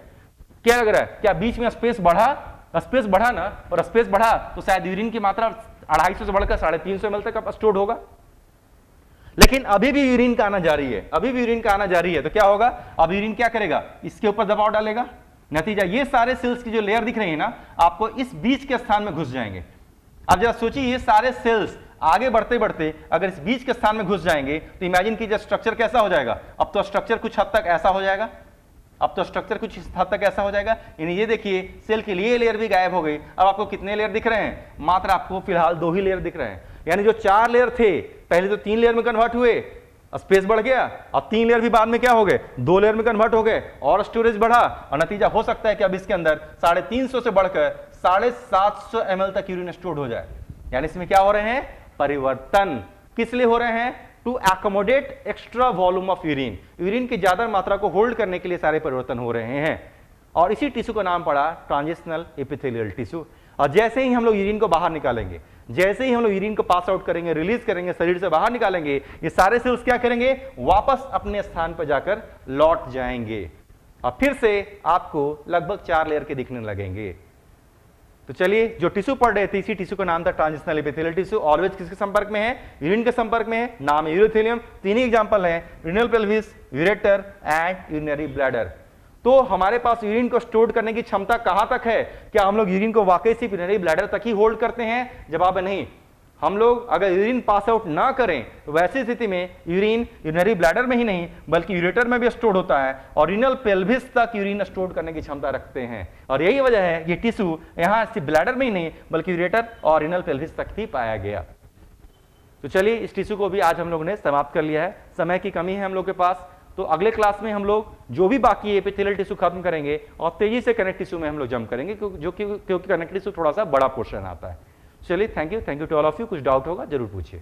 क्या लग रहा है, क्या बीच में स्पेस बढ़ा, स्पेस बढ़ा ना, और स्पेस बढ़ा तो शायद यूरिन की मात्रा 250 से बढ़कर 350 ml तक अब स्टोर्ड होगा। लेकिन अभी भी यूरिन का आना जारी है, अभी भी यूरिन का आना जारी है। तो क्या होगा, अब यूरिन क्या करेगा, इसके ऊपर दबाव डालेगा। नतीजा ये सारे सेल्स की जो लेयर दिख रही है ना, आपको इस बीच के स्थान में घुस जाएंगे। अब जरा सोचिए, ये सारे सेल्स आगे बढ़ते बढ़ते अगर इस बीच के स्थान में घुस जाएंगे तो इमेजिन कीजिए स्ट्रक्चर कैसा हो जाएगा। अब तो स्ट्रक्चर कुछ हद तक ऐसा हो जाएगा, अब तो स्ट्रक्चर कुछ हद तक ऐसा हो जाएगा। यानी ये देखिए, सेल के लिए लेयर भी गायब हो गई। अब आपको कितने लेयर दिख रहे हैं, मात्र आपको फिलहाल 2 ही लेयर दिख रहे हैं। यानी जो 4 लेयर थे, पहले तो 3 लेयर में कन्वर्ट हुए, स्पेस बढ़ गया। अब 3 लेयर भी बाद में क्या हो गए, 2 लेयर में कन्वर्ट हो गए, और स्टोरेज बढ़ा, और नतीजा हो सकता है कि अब इसके अंदर 350 से बढ़कर 750 ml तक यूरिन स्टोर्ड हो जाए। यानी इसमें क्या हो रहे हैं, परिवर्तन। किस लिए हो रहे हैं, to accommodate extra volume of urine, urine की ज्यादा मात्रा को होल्ड करने के लिए सारे परिवर्तन हो रहे हैं। और इसी टिश्यू का नाम पड़ा ट्रांजिशनल एपिथेलियल टिश्यू। और जैसे ही हम लोग यूरिन को बाहर निकालेंगे, जैसे ही हम लोग यूरिन को पास आउट करेंगे, रिलीज करेंगे, शरीर से बाहर निकालेंगे, ये सारे सेल्स क्या करेंगे, वापस अपने स्थान पर जाकर लौट जाएंगे और फिर से आपको लगभग 4 लेयर के दिखने लगेंगे। तो चलिए, जो टिश्यू पढ़ रहे थे, इसी टिश्यू का नाम था ट्रांजिशनल एपिथेलियल टिश्यू। ऑलवेज किसके संपर्क में है, यूरिन के संपर्क में है, नाम है यूरोथेलियम। 3 ही एग्जांपल हैं, renal pelvis, ureter and urinary bladder. तो हमारे पास यूरिन को स्टोर करने की क्षमता कहां तक है, क्या हम लोग यूरिन को वाकई सिर्फ यूरिनरी ब्लैडर तक ही होल्ड करते हैं, जवाब है नहीं। हम लोग अगर यूरिन पास आउट ना करें तो वैसी स्थिति में यूरिन यूरिनरी ब्लैडर में ही नहीं बल्कि यूरेटर में भी स्टोर होता है, और रीनल पेल्विस तक यूरिन स्टोर करने की क्षमता रखते हैं। और यही वजह है ये टिश्यू यहां सिर्फ ब्लैडर में ही नहीं बल्कि यूरेटर और रीनल पेल्विस तक ही पाया गया। तो चलिए, इस टिश्यू को भी आज हम लोग ने समाप्त कर लिया है। समय की कमी है हम लोग के पास, तो अगले क्लास में हम लोग जो भी बाकी एपिथेलियल टिश्यू खत्म करेंगे और तेजी से कनेक्टिव टिश्यू में हम लोग जंप करेंगे, क्योंकि कनेक्टिव टिश्यू थोड़ा सा बड़ा पोर्शन आता है। चलिए, thank you to all of you. कुछ डाउट होगा जरूर पूछिए।